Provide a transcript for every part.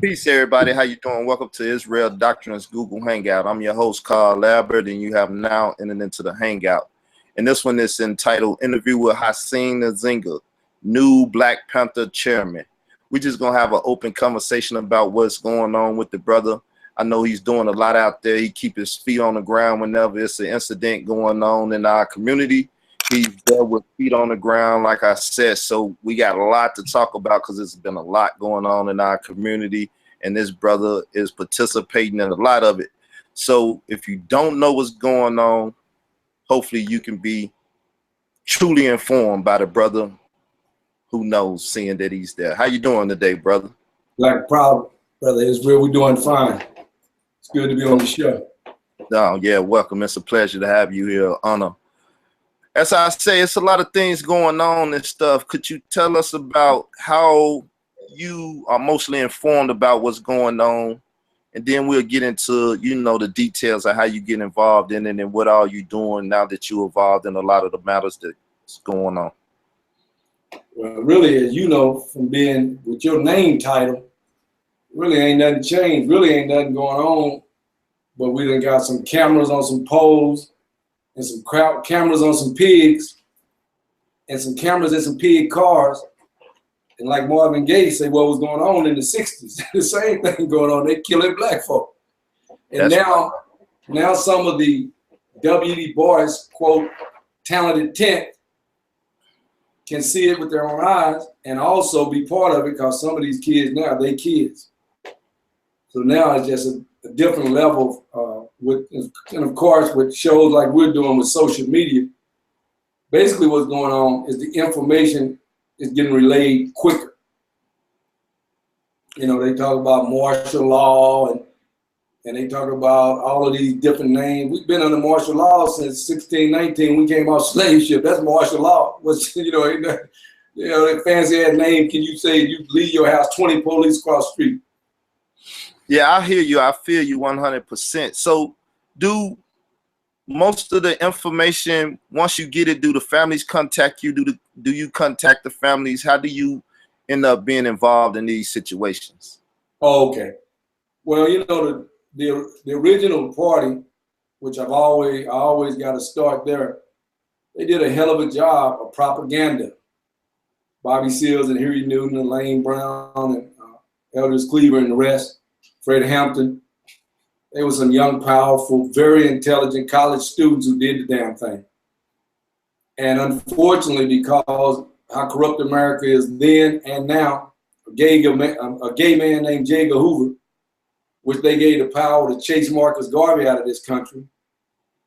Peace, everybody. How you doing? Welcome to Israel Doctrines Google Hangout. I'm your host, Carl Lambert, and you have now entered into the Hangout. And this one is entitled Interview with Hashim Nzinga, new Black Panther chairman. We're just going to have an open conversation about what's going on with the brother. I know he's doing a lot out there. He keeps his feet on the ground whenever it's an incident going on in our community. He's there with feet on the ground, like I said. So we got a lot to talk about because there's been a lot going on in our community, and this brother is participating in a lot of it. So if you don't know what's going on, hopefully you can be truly informed by the brother who knows, seeing that he's there. How you doing today, brother? Like proud, brother Israel, we're doing fine. It's good to be on the show. Oh, yeah, welcome. It's a pleasure to have you here. Honor. As I say, it's a lot of things going on and stuff. Could you tell us about how you are mostly informed about what's going on? And then we'll get into, the details of how you get involved in it and what are you doing now that you're involved in a lot of the matters that's going on. Well, really, as you know, from being with your name title, really ain't nothing changed. Really ain't nothing going on. But we done got some cameras on some poles, and some cameras on some pigs, and some cameras in some pig cars. And like Marvin Gaye said, what was going on in the 60s, the same thing going on. They killing black folk. And now some of the W.D. Boyce, quote, talented 10th can see it with their own eyes and also be part of it, because some of these kids now, they kids. So now it's just a different level and of course, with shows like we're doing with social media, basically what's going on is the information is getting relayed quicker. They talk about martial law and they talk about all of these different names. We've been under martial law since 1619. We came off slave ship. That's martial law. Which, that fancy ass name. Can you say you leave your house, 20 police across the street? Yeah, I hear you. I feel you 100%. So do most of the information, once you get it, do the families contact you? Do you contact the families? How do you end up being involved in these situations? Oh, okay. Well, the original party, which I always got to start there, they did a hell of a job of propaganda. Bobby Seals and Huey Newton and Lane Brown and Elders Cleaver and the rest. Fred Hampton. They were some young, powerful, very intelligent college students who did the damn thing. And unfortunately, because how corrupt America is then and now, a gay man named J. Edgar Hoover, which they gave the power to chase Marcus Garvey out of this country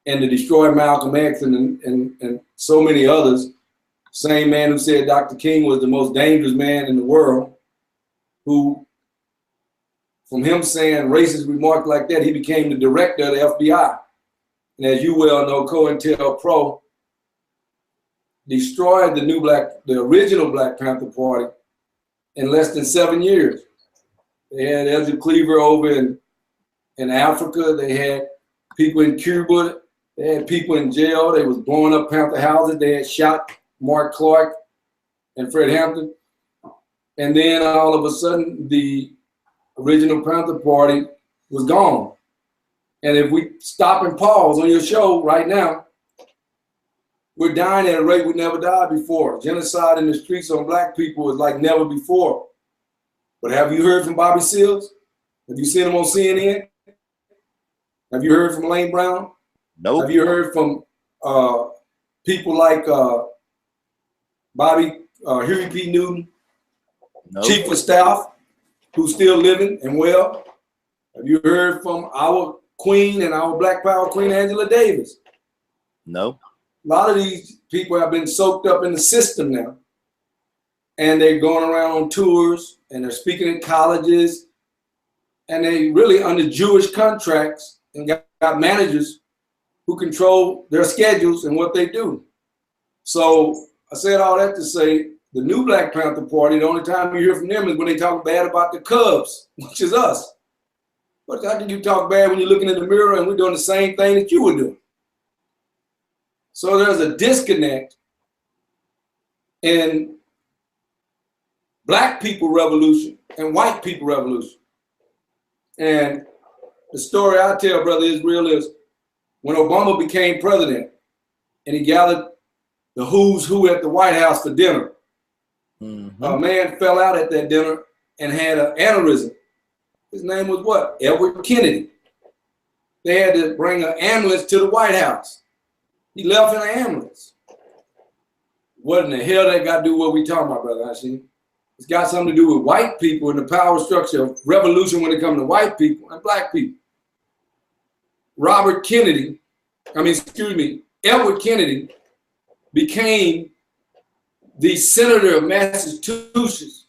and to destroy Malcolm X and so many others. Same man who said Dr. King was the most dangerous man in the world, who, from him saying racist remark like that, he became the director of the FBI. And as you well know, COINTELPRO destroyed the original Black Panther Party in less than 7 years. They had Ezra Cleaver over in Africa. They had people in Cuba. They had people in jail. They was blowing up Panther houses. They had shot Mark Clark and Fred Hampton. And then all of a sudden, the original Panther Party was gone. And if we stop and pause on your show right now, we're dying at a rate we never died before. Genocide in the streets on black people is like never before. But have you heard from Bobby Seals? Have you seen him on CNN? Have you heard from Lane Brown? Nope. Have you heard from people like Huey P. Newton, Nope. Chief of Staff, who's still living and well? Have you heard from our queen and our Black Power queen, Angela Davis? No. A lot of these people have been soaked up in the system now. And they're going around on tours and they're speaking in colleges. And they really under Jewish contracts and got managers who control their schedules and what they do. So I said all that to say, the new Black Panther Party, the only time you hear from them is when they talk bad about the Cubs, which is us. But how can you talk bad when you're looking in the mirror and we're doing the same thing that you were doing? So there's a disconnect in black people revolution and white people revolution. And the story I tell, Brother Israel, is when Obama became president and he gathered the who's who at the White House for dinner, a man fell out at that dinner and had an aneurysm. His name was what? Edward Kennedy. They had to bring an ambulance to the White House. He left in an ambulance. What in the hell that got to do with what we talking about, Brother Hashim? It's got something to do with white people and the power structure of revolution when it comes to white people and black people. Edward Kennedy became the senator of Massachusetts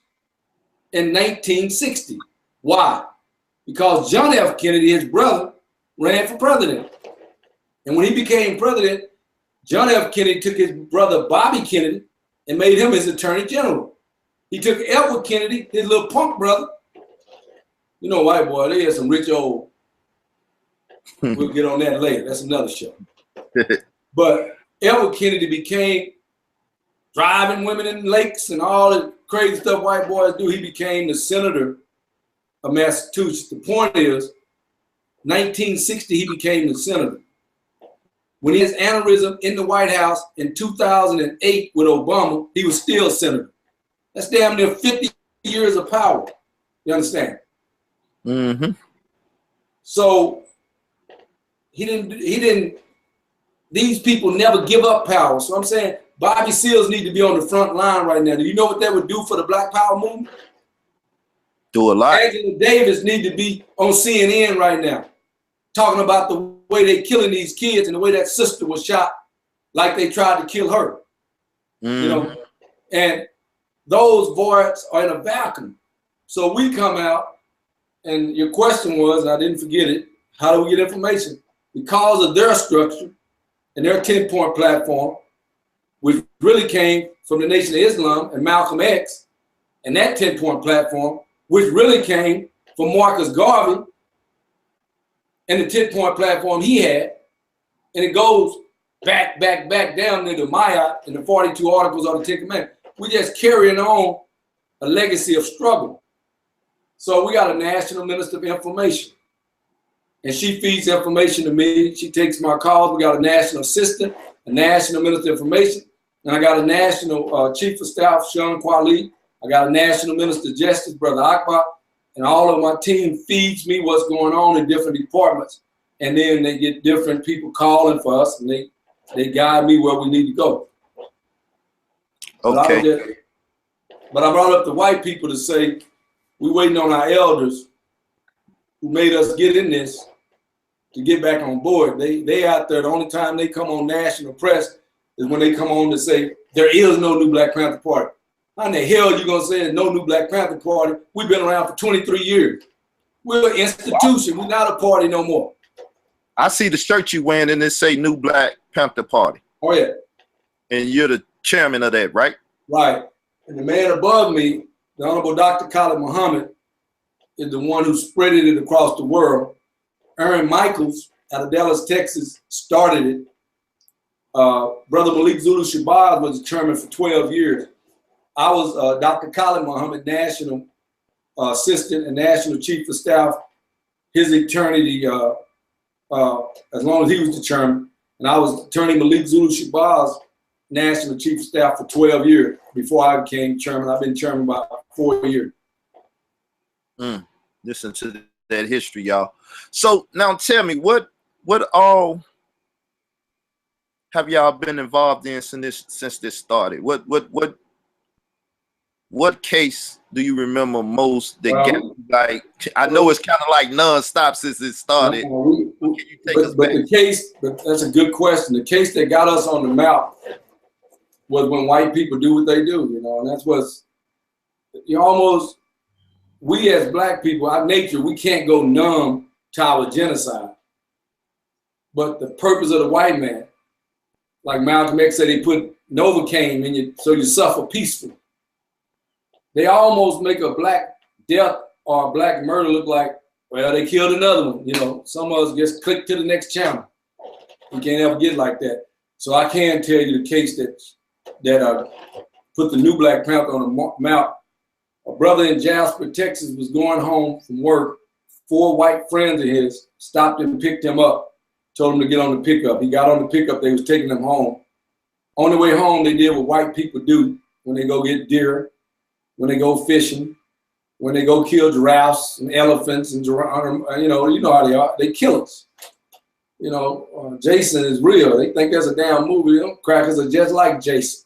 in 1960. Why? Because John F. Kennedy, his brother, ran for president. And when he became president, John F. Kennedy took his brother Bobby Kennedy and made him his attorney general. He took Edward Kennedy, his little punk brother. You know, white boy, they had some rich old. We'll get on that later. That's another show. But Edward Kennedy became driving women in lakes and all the crazy stuff white boys do. He became the senator of Massachusetts. The point is, 1960, he became the senator. When he has aneurysm in the White House in 2008 with Obama, he was still senator. That's damn near 50 years of power. You understand? So these people never give up power. So I'm saying Bobby Seals need to be on the front line right now. Do you know what that would do for the Black Power movement? Do a lot. Angela Davis need to be on CNN right now, talking about the way they killing these kids and the way that sister was shot like they tried to kill her. You know, and those voices are in a vacuum. So we come out, and your question was, I didn't forget it, how do we get information? Because of their structure and their 10-point platform, which really came from the Nation of Islam and Malcolm X, and that 10-point platform, which really came from Marcus Garvey and the 10-point platform he had, and it goes back down into Maya and the 42 articles of the 10 Commandments. We just carrying on a legacy of struggle. So we got a national minister of information, and she feeds information to me. She takes my calls. We got a national assistant, a national minister of information, and I got a national chief of staff, Sean Kwali. I got a national minister of justice, Brother Akbar, and all of my team feeds me what's going on in different departments. And then they get different people calling for us, and they guide me where we need to go. Okay. But I brought up the white people to say, we waiting on our elders who made us get in this to get back on board. They out there, the only time they come on national press is when they come on to say, there is no new Black Panther Party. How in the hell you gonna say there's no new Black Panther Party? We've been around for 23 years. We're an institution. We're not a party no more. I see the shirt you wearing and it say New Black Panther Party. Oh yeah. And you're the chairman of that, right? Right. And the man above me, the Honorable Dr. Khalid Muhammad, is the one who spread it across the world. Aaron Michaels out of Dallas, Texas, started it. Brother Malik Zulu Shabazz was the chairman for 12 years. I was Dr. Khalid Muhammad, national assistant and national chief of staff, his eternity, as long as he was the chairman. And I was attorney Malik Zulu Shabazz, national chief of staff for 12 years before I became chairman. I've been chairman about 4 years. Listen to that history, y'all. So now tell me, what all have y'all been involved in since this started? What case do you remember most that got, like, I know it's kind of like nonstop since it started. Can you take us back? The case, that's a good question. The case that got us on the map was when white people do what they do, you know, and that's what's, you almost, we as Black people, our nature, we can't go numb to our genocide. But the purpose of the white man, like Malcolm X said, they put Novocaine in you so you suffer peacefully. They almost make a Black death or a Black murder look like, well, they killed another one. You know, some of us just click to the next channel. You can't ever get like that. So I can tell you the case that put the new Black Panther on the map. A brother in Jasper, Texas was going home from work 4 white friends of his stopped him, picked him up, told him to get on the pickup. He got on the pickup, they was taking him home. On the way home, they did what white people do when they go get deer, when they go fishing, when they go kill giraffes and elephants and you know how they are. They kill us. You know, Jason is real. They think that's a damn movie. Them crackers are just like Jason.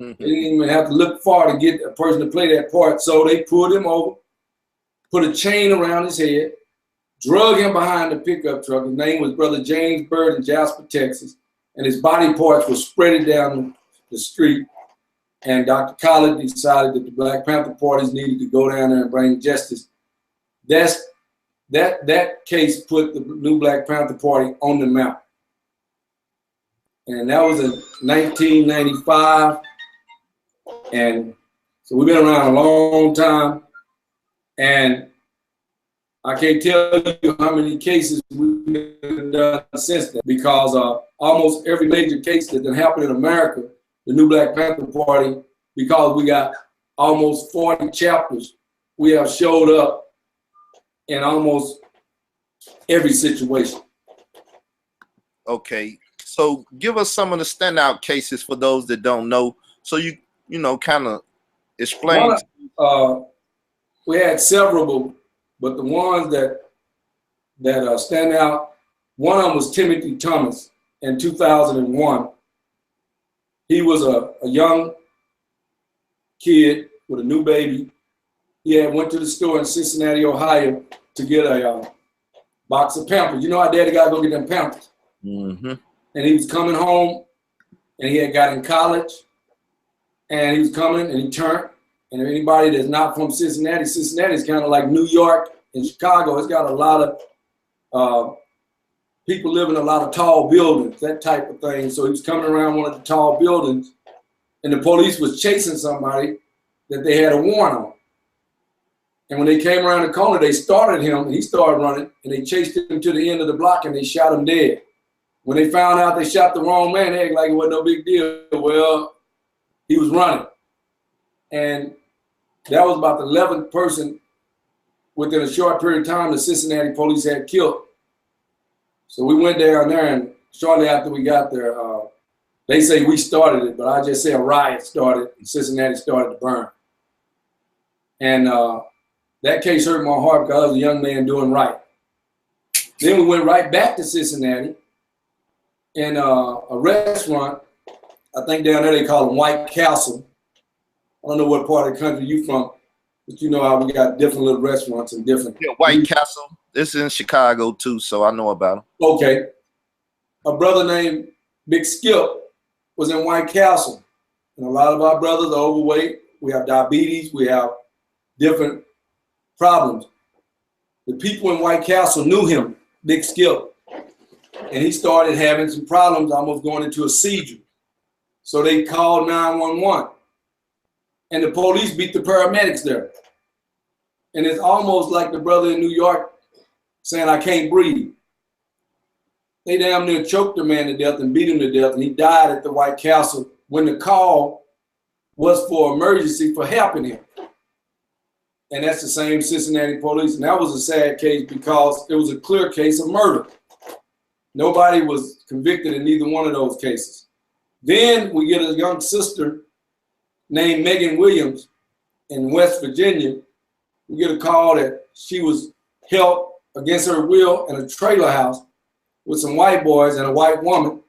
They didn't even have to look far to get a person to play that part. So they pulled him over, put a chain around his head, drug him behind the pickup truck. His name was Brother James Bird in Jasper, Texas. And his body parts were spreaded down the street. And Dr. Collard decided that the Black Panther parties needed to go down there and bring justice. That case put the new Black Panther Party on the map. And that was in 1995. And so we've been around a long time. And I can't tell you how many cases we've done since then, because almost every major case that happened in America, the new Black Panther Party, because we got almost 40 chapters, we have showed up in almost every situation. Okay, so give us some of the standout cases for those that don't know, so you know, kind of explain. We had several, but the ones that stand out, one of them was Timothy Thomas in 2001. He was a young kid with a new baby. He had went to the store in Cincinnati, Ohio to get a box of Pampers. You know how daddy got to go get them Pampers. Mm-hmm. And he was coming home, and he had got in college, and he was coming, and he turned. And anybody that's not from Cincinnati, Cincinnati is kind of like New York and Chicago. It's got a lot of people live in a lot of tall buildings, that type of thing. So he was coming around one of the tall buildings, and the police was chasing somebody that they had a warrant on. And when they came around the corner, they started him, and he started running, and they chased him to the end of the block, and they shot him dead. When they found out they shot the wrong man, they acted like it wasn't no big deal. Well, he was running. And that was about the 11th person within a short period of time the Cincinnati police had killed. So we went down there, and shortly after we got there, they say we started it, but I just say a riot started, and Cincinnati started to burn. And that case hurt my heart because I was a young man doing right. Then we went right back to Cincinnati in a restaurant. I think down there they call them White Castle. I don't know what part of the country you from, but you know how we got different little restaurants and different. Yeah, White Castle. This is in Chicago too, so I know about them. Okay. A brother named Big Skip was in White Castle. And a lot of our brothers are overweight. We have diabetes. We have different problems. The people in White Castle knew him, Big Skip. And he started having some problems, almost going into a seizure. So they called 911. And the police beat the paramedics there. And it's almost like the brother in New York saying, I can't breathe. They damn near choked the man to death and beat him to death, and he died at the White Castle when the call was for emergency for helping him. And that's the same Cincinnati police. And that was a sad case because it was a clear case of murder. Nobody was convicted in neither one of those cases. Then we get a young sister named Megan Williams in West Virginia. We get a call that she was held against her will in a trailer house with some white boys and a white woman.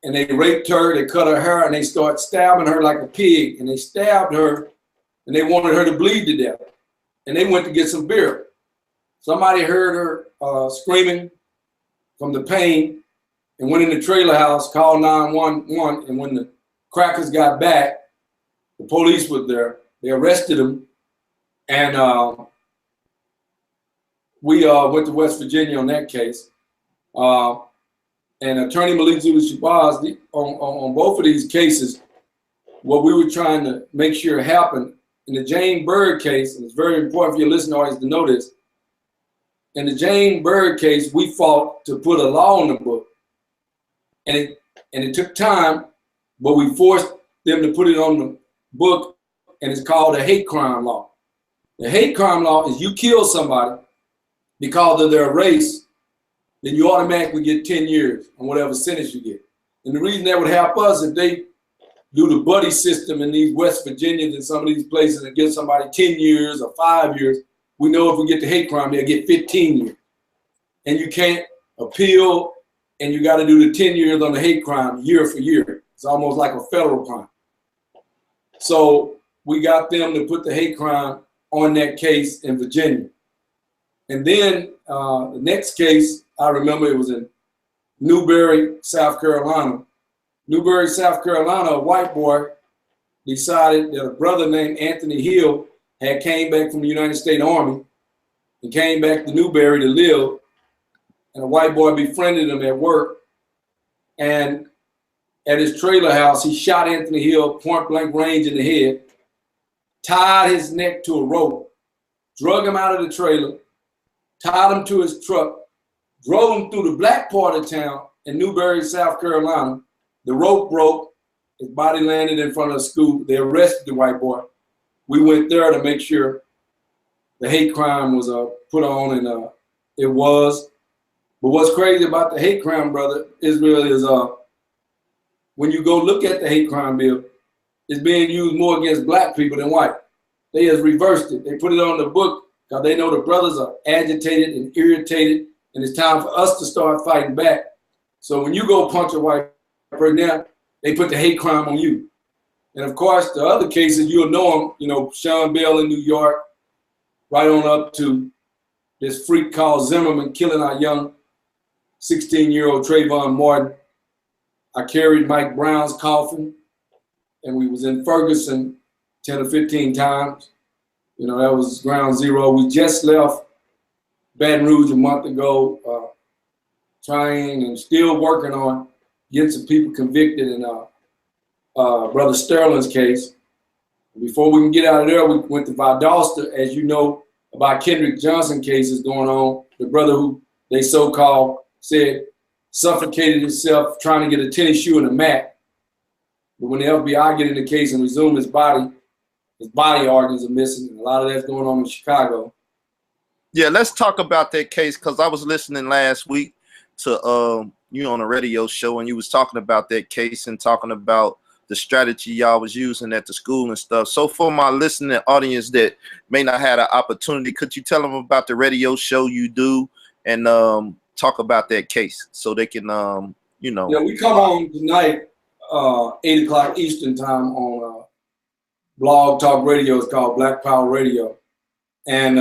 And they raped her, they cut her hair, and they started stabbing her like a pig. And they stabbed her, and they wanted her to bleed to death. And they went to get some beer. Somebody heard her screaming from the pain and went in the trailer house, called 911. And when the crackers got back, the police was there. They arrested him, and we went to West Virginia on that case. And Attorney Malik Zulu-Shabazz, on both of these cases, what we were trying to make sure happened in the Jane Bird case, and it's very important for your listening audience to know this. In the Jane Bird case, we fought to put a law in the book, and it took time, but we forced them to put it on the book, and it's called the hate crime law. The hate crime law is you kill somebody, because of their race, then you automatically get 10 years on whatever sentence you get. And the reason that would help us if they do the buddy system in these West Virginians and some of these places and give somebody 10 years or 5 years, we know if we get the hate crime, they'll get 15 years. And you can't appeal, and you got to do the 10 years on the hate crime year for year. It's almost like a federal crime. So we got them to put the hate crime on that case in Virginia. And then the next case, I remember it was in Newberry, South Carolina. Newberry, South Carolina, a white boy decided that a brother named Anthony Hill had came back from the United States Army and came back to Newberry to live. And a white boy befriended him at work. And at his trailer house, he shot Anthony Hill point blank range in the head, tied his neck to a rope, drug him out of the trailer, tied him to his truck, drove him through the black part of town in Newberry, South Carolina. The rope broke, his body landed in front of the school. They arrested the white boy. We went there to make sure the hate crime was put on, and it was. But what's crazy about the hate crime, brother, Israel, is when you go look at the hate crime bill, it's being used more against black people than white. They has reversed it. They put it on the book because they know the brothers are agitated and irritated, and it's time for us to start fighting back. So when you go punch a white person now, they put the hate crime on you. And of course, the other cases, you'll know them, you know, Sean Bell in New York, right on up to this freak called Zimmerman killing our young 16-year-old Trayvon Martin. I carried Mike Brown's coffin, and we was in Ferguson 10 or 15 times. You know, that was ground zero. We just left Baton Rouge a month ago, trying and still working on getting some people convicted in Brother Sterling's case. Before we can get out of there, we went to Valdosta. As you know, about Kendrick Johnson cases going on. The brother who they so-called said suffocated himself trying to get a tennis shoe and a mat. But when the FBI get in the case and resume his body organs are missing. And a lot of that's going on in Chicago. Yeah, let's talk about that case, because I was listening last week to you on a radio show, and you was talking about that case and talking about the strategy y'all was using at the school and stuff. So for my listening audience that may not have an opportunity, could you tell them about the radio show you do and talk about that case so they can, you know. Yeah, we come on tonight, 8 o'clock Eastern time on Blog Talk Radio. It's called Black Power Radio. And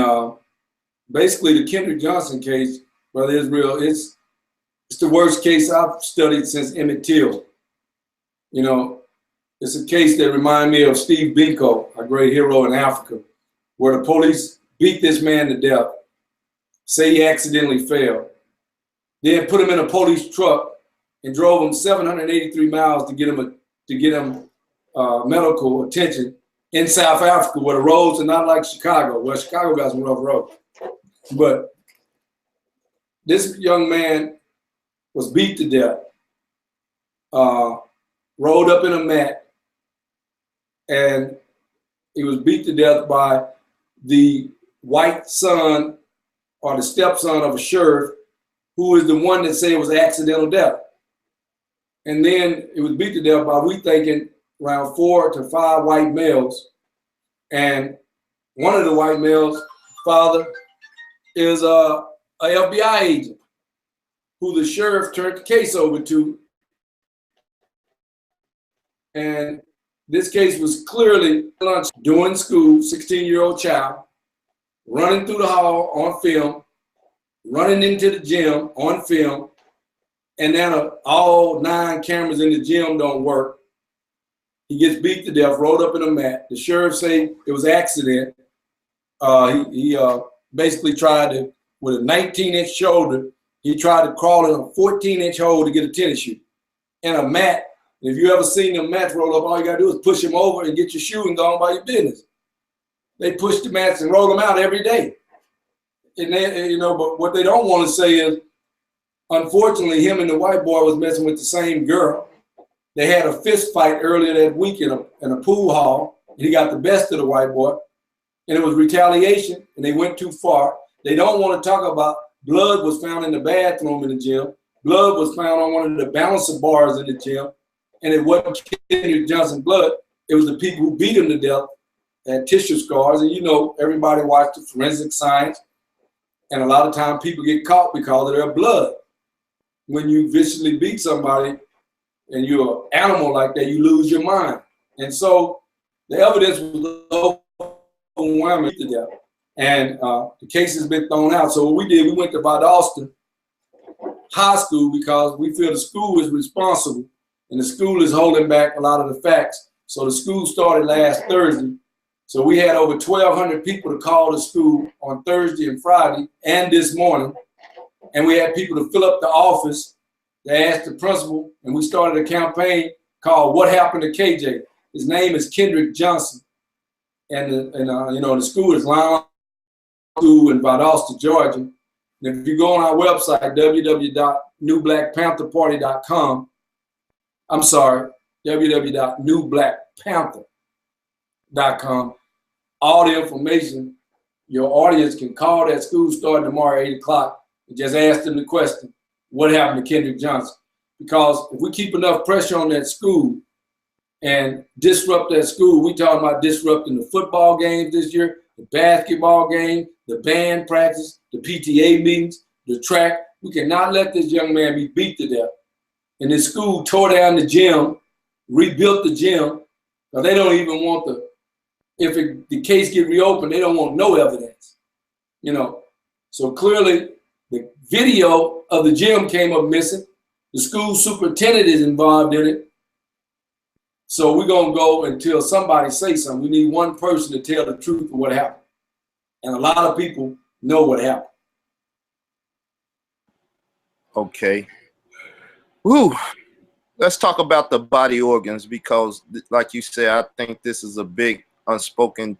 basically the Kendrick Johnson case, Brother Israel, it's the worst case I've studied since Emmett Till. You know, it's a case that reminds me of Steve Biko, a great hero in Africa, where the police beat this man to death, say he accidentally fell, then put him in a police truck and drove him 783 miles to get him medical attention in South Africa, where the roads are not like Chicago. Well, Chicago got some rough roads. But this young man was beat to death, rolled up in a mat, and he was beat to death by the white son or the stepson of a sheriff, who is the one that said it was an accidental death. And then it was beat to death by, we thinking, around 4 to 5 white males. And one of the white males' father is a FBI agent who the sheriff turned the case over to. And this case was clearly doing school, 16-year-old child, running through the hall on film, running into the gym on film, and then all 9 cameras in the gym don't work. He gets beat to death, rolled up in a mat. The sheriff say it was an accident. He basically tried to, with a 19-inch shoulder, he tried to crawl in a 14-inch hole to get a tennis shoe and a mat. If you ever seen them mats roll up, all you gotta do is push them over and get your shoe and go on by your business. They push the mats and roll them out every day. And they, you know, but what they don't want to say is, unfortunately, him and the white boy was messing with the same girl. They had a fist fight earlier that week in a pool hall, and he got the best of the white boy, and it was retaliation, and they went too far. They don't want to talk about blood was found in the bathroom in the gym. Blood was found on one of the balancer bars in the gym. And it wasn't Kendrick Johnson blood. It was the people who beat him to death, had tissue scars. And you know, everybody watched the forensic science. And a lot of times people get caught because of their blood. When you viciously beat somebody and you're an animal like that, you lose your mind. And so the evidence was overwhelming to death. And the case has been thrown out. So what we did, we went to Valdosta High School because we feel the school is responsible and the school is holding back a lot of the facts. So the school started last Thursday. So we had over 1,200 people to call the school on Thursday and Friday and this morning. And we had people to fill up the office. They asked the principal, and we started a campaign called What Happened to KJ? His name is Kendrick Johnson. And you know, the school is Lion School in Valdosta, Georgia. And if you go on our website, www.newblackpantherparty.com, I'm sorry, www.newblackpanther.com, all the information, your audience can call that school starting tomorrow at 8 o'clock and just ask them the question, what happened to Kendrick Johnson? Because if we keep enough pressure on that school and disrupt that school, we talking about disrupting the football games this year, the basketball game, the band practice, the PTA meetings, the track. We cannot let this young man be beat to death. And this school tore down the gym, rebuilt the gym, because they don't even want the case get reopened, they don't want no evidence, you know. So clearly the video of the gym came up missing. The school superintendent is involved in it. So we're gonna go until somebody say something. We need one person to tell the truth of what happened. And a lot of people know what happened. Okay. Woo. Let's talk about the body organs because, like you said, I think this is a big unspoken,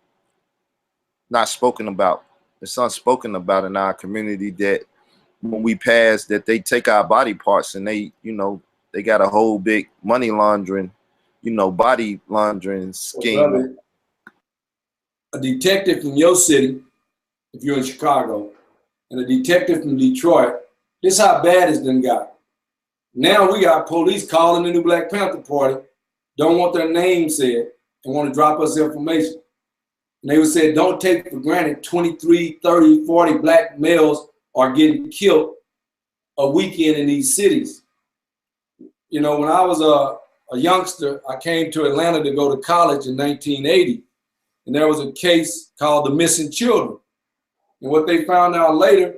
not spoken about. It's unspoken about in our community that when we pass, that they take our body parts and they, you know, they got a whole big money laundering, you know, body laundering scheme. Well, a detective from your city, if you're in Chicago, and a detective from Detroit, this is how bad it's done got. Now we got police calling the New Black Panther Party, don't want their name said, and want to drop us information. And they would say, don't take for granted 23, 30, 40 black males are getting killed a weekend in these cities. You know, when I was a youngster, I came to Atlanta to go to college in 1980. And there was a case called the Missing Children. And what they found out later,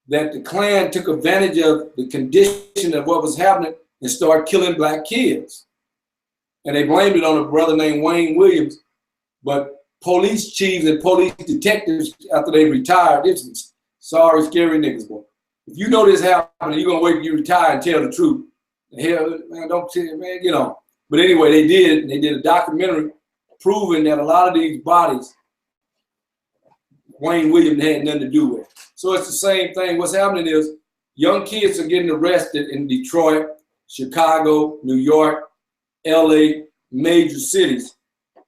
that the Klan took advantage of the condition of what was happening and started killing black kids. And they blamed it on a brother named Wayne Williams. But police chiefs and police detectives, after they retired, this was sorry, scary niggas, boy. If you know this happened, you're gonna wait till you retire and tell the truth. Hell, man, don't tell man, you know. But anyway, they did, and they did a documentary proving that a lot of these bodies, Wayne Williams had nothing to do with. So it's the same thing. What's happening is young kids are getting arrested in Detroit, Chicago, New York, LA, major cities,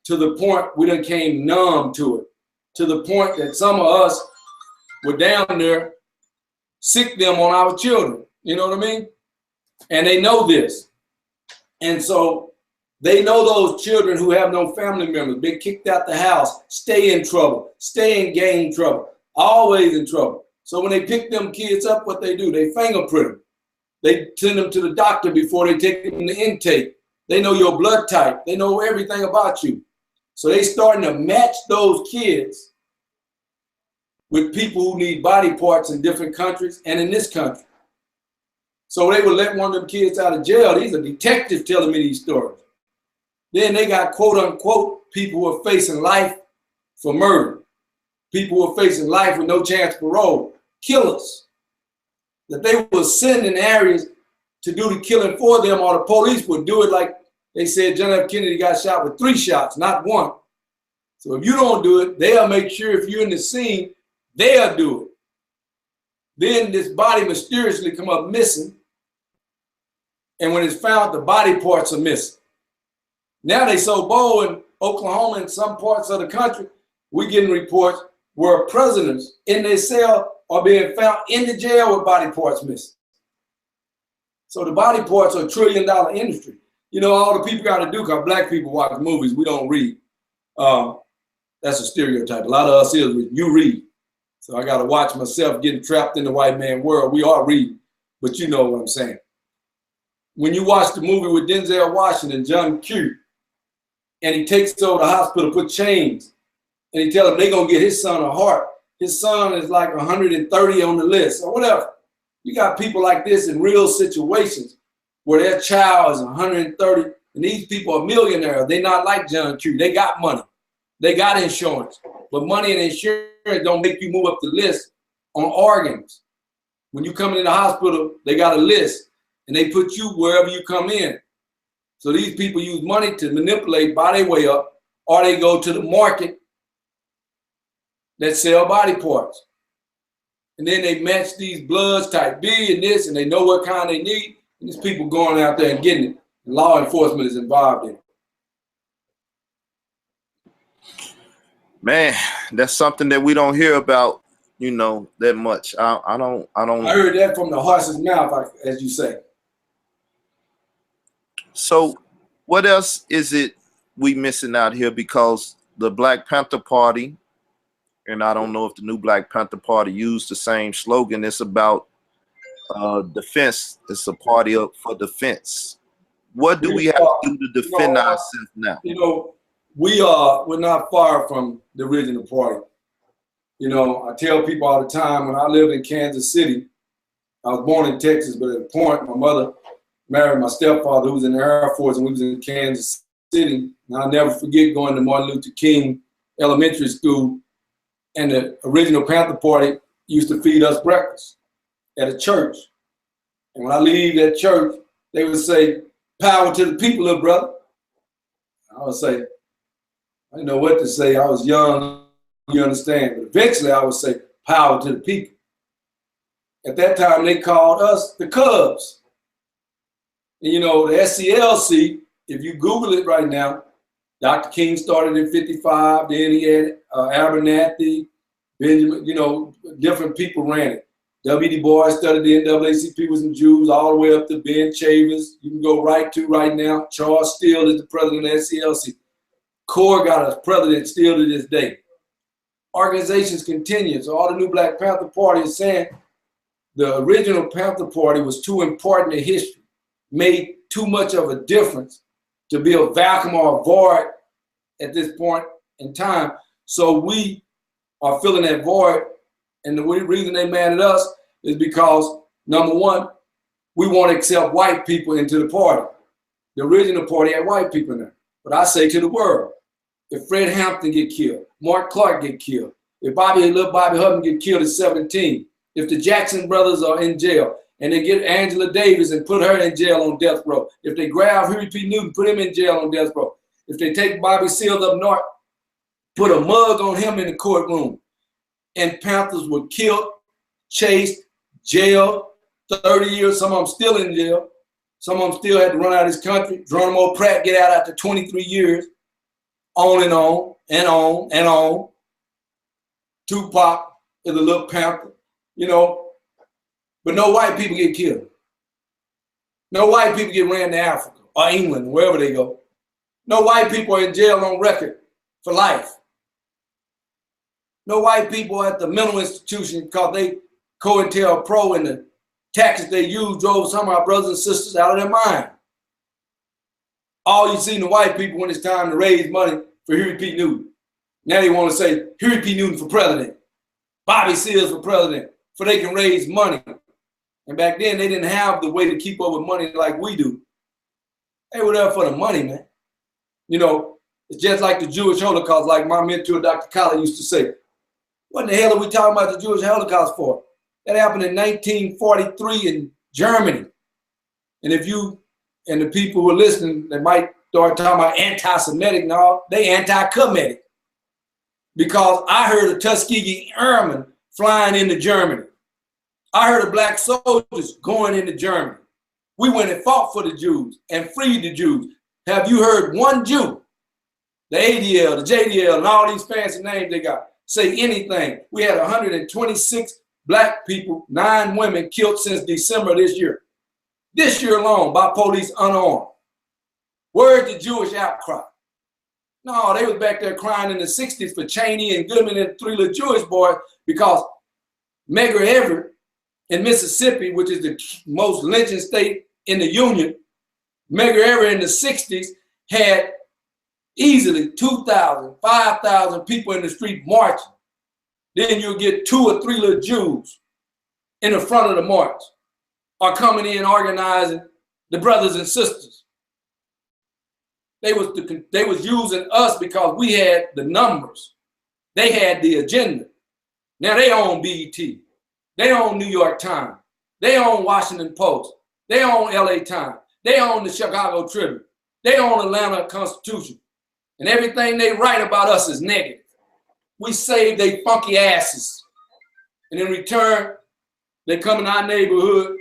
to the point we done came numb to it, to the point that some of us were down there, sick them on our children. You know what I mean? And they know this. And so they know those children who have no family members, been kicked out the house, stay in trouble, stay in gang trouble, always in trouble. So when they pick them kids up, what they do, they fingerprint them. They send them to the doctor before they take them to intake. They know your blood type. They know everything about you. So they starting to match those kids with people who need body parts in different countries and in this country. So they would let one of them kids out of jail. These are detectives telling me these stories. Then they got quote unquote people who are facing life for murder. People who are facing life with no chance of parole. Killers. That they will send in areas to do the killing for them, or the police would do it like they said John F. Kennedy got shot with 3 shots, not 1. So if you don't do it, they'll make sure if you're in the scene, they'll do it. Then this body mysteriously come up missing. And when it's found, the body parts are missing. Now they so bold in Oklahoma and some parts of the country, we getting reports where prisoners in their cell are being found in the jail with body parts missing. So the body parts are $1 trillion industry. You know, all the people got to do, because black people watch movies, we don't read. That's a stereotype. A lot of us is, you read. So I got to watch myself getting trapped in the white man world. We are reading, but you know what I'm saying. When you watch the movie with Denzel Washington, John Q, and he takes over the hospital, put chains, and he tells them they're going to get his son a heart. His son is like 130 on the list or whatever. You got people like this in real situations where their child is 130, and these people are millionaires. They're not like John Q. They got money. They got insurance. But money and insurance don't make you move up the list on organs. When you come into the hospital, they got a list, and they put you wherever you come in. So these people use money to manipulate, buy their way up, or they go to the market that sell body parts. And then they match these bloods type B and this, and they know what kind they need. And these people going out there and getting it. And law enforcement is involved in it. Man, that's something that we don't hear about, you know, that much. I don't. I heard that from the horse's mouth, as you say. So what else is it we missing out here? Because the Black Panther Party, and I don't know if the new Black Panther Party used the same slogan, it's about defense. It's a party up for defense. What do we have to do to defend ourselves now? You know, we're not far from the original party. You know, I tell people all the time, when I lived in Kansas City, I was born in Texas, but at a point, my mother married my stepfather, who was in the Air Force, and we was in Kansas City. And I'll never forget going to Martin Luther King Elementary School, and the original Panther Party used to feed us breakfast at a church. And when I leave that church, they would say, "Power to the people, little brother." I would say, I didn't know what to say. I was young, you understand. But eventually I would say, "Power to the people." At that time, they called us the Cubs. And you know, the SCLC, if you Google it right now, Dr. King started in 55, then he had Abernathy, Benjamin, you know, different people ran it. W. Du Bois started the NAACP with some Jews, all the way up to Ben Chavis. You can go right now. Charles Steele is the president of the SCLC. CORE got a president still to this day. Organizations continue. So all the new Black Panther Party is saying the original Panther Party was too important to history, made too much of a difference to be a vacuum or a void at this point in time. So we are filling that void. And the reason they mad at us is because, number one, we want to accept white people into the party. The original party had white people in there. But I say to the world, if Fred Hampton get killed, Mark Clark get killed, if little Bobby Hutton get killed at 17, if the Jackson brothers are in jail, and they get Angela Davis and put her in jail on death row, if they grab Huey P. Newton, put him in jail on death row, if they take Bobby Seals up north, put a mug on him in the courtroom, and Panthers were killed, chased, jailed, 30 years, some of them still in jail, some of them still had to run out of this country, Geronimo Pratt get out after 23 years, on and on, and on, and on. Tupac is a little Panther, you know, but no white people get killed. No white people get ran to Africa or England, wherever they go. No white people are in jail on record for life. No white people at the mental institution because they COINTELPRO and the tactics they used drove some of our brothers and sisters out of their mind. All you see in the white people when it's time to raise money for Huey P. Newton. Now they want to say Huey P. Newton for president, Bobby Seals for president, so they can raise money. And back then they didn't have the way to keep up with money like we do. They were there for the money, man. You know, it's just like the Jewish Holocaust, like my mentor, Dr. Collins, used to say. What in the hell are we talking about the Jewish Holocaust for? That happened in 1943 in Germany. And if you and the people who are listening, they might start talking about anti-Semitic and all, they anti-Kemetic. Because I heard of Tuskegee Airmen flying into Germany. I heard of black soldiers going into Germany. We went and fought for the Jews and freed the Jews. Have you heard one Jew, the ADL, the JDL, and all these fancy names they got, say anything. We had 126 black people, 9 women killed since December this year. This year alone by police unarmed. Where's the Jewish outcry? No, they was back there crying in the 60s for Cheney and Goodman and 3 little Jewish boys because Medgar Evers in Mississippi, which is the most lynching state in the Union, Medgar Evers in the 60s had easily 2,000, 5,000 people in the street marching. Then you'll get 2 or 3 little Jews in the front of the march or coming in organizing the brothers and sisters. They was using us because we had the numbers. They had the agenda. Now they own BET. They own New York Times. They own Washington Post. They own LA Times. They own the Chicago Tribune. They own Atlanta Constitution. And everything they write about us is negative. We save they funky asses. And in return, they come in our neighborhood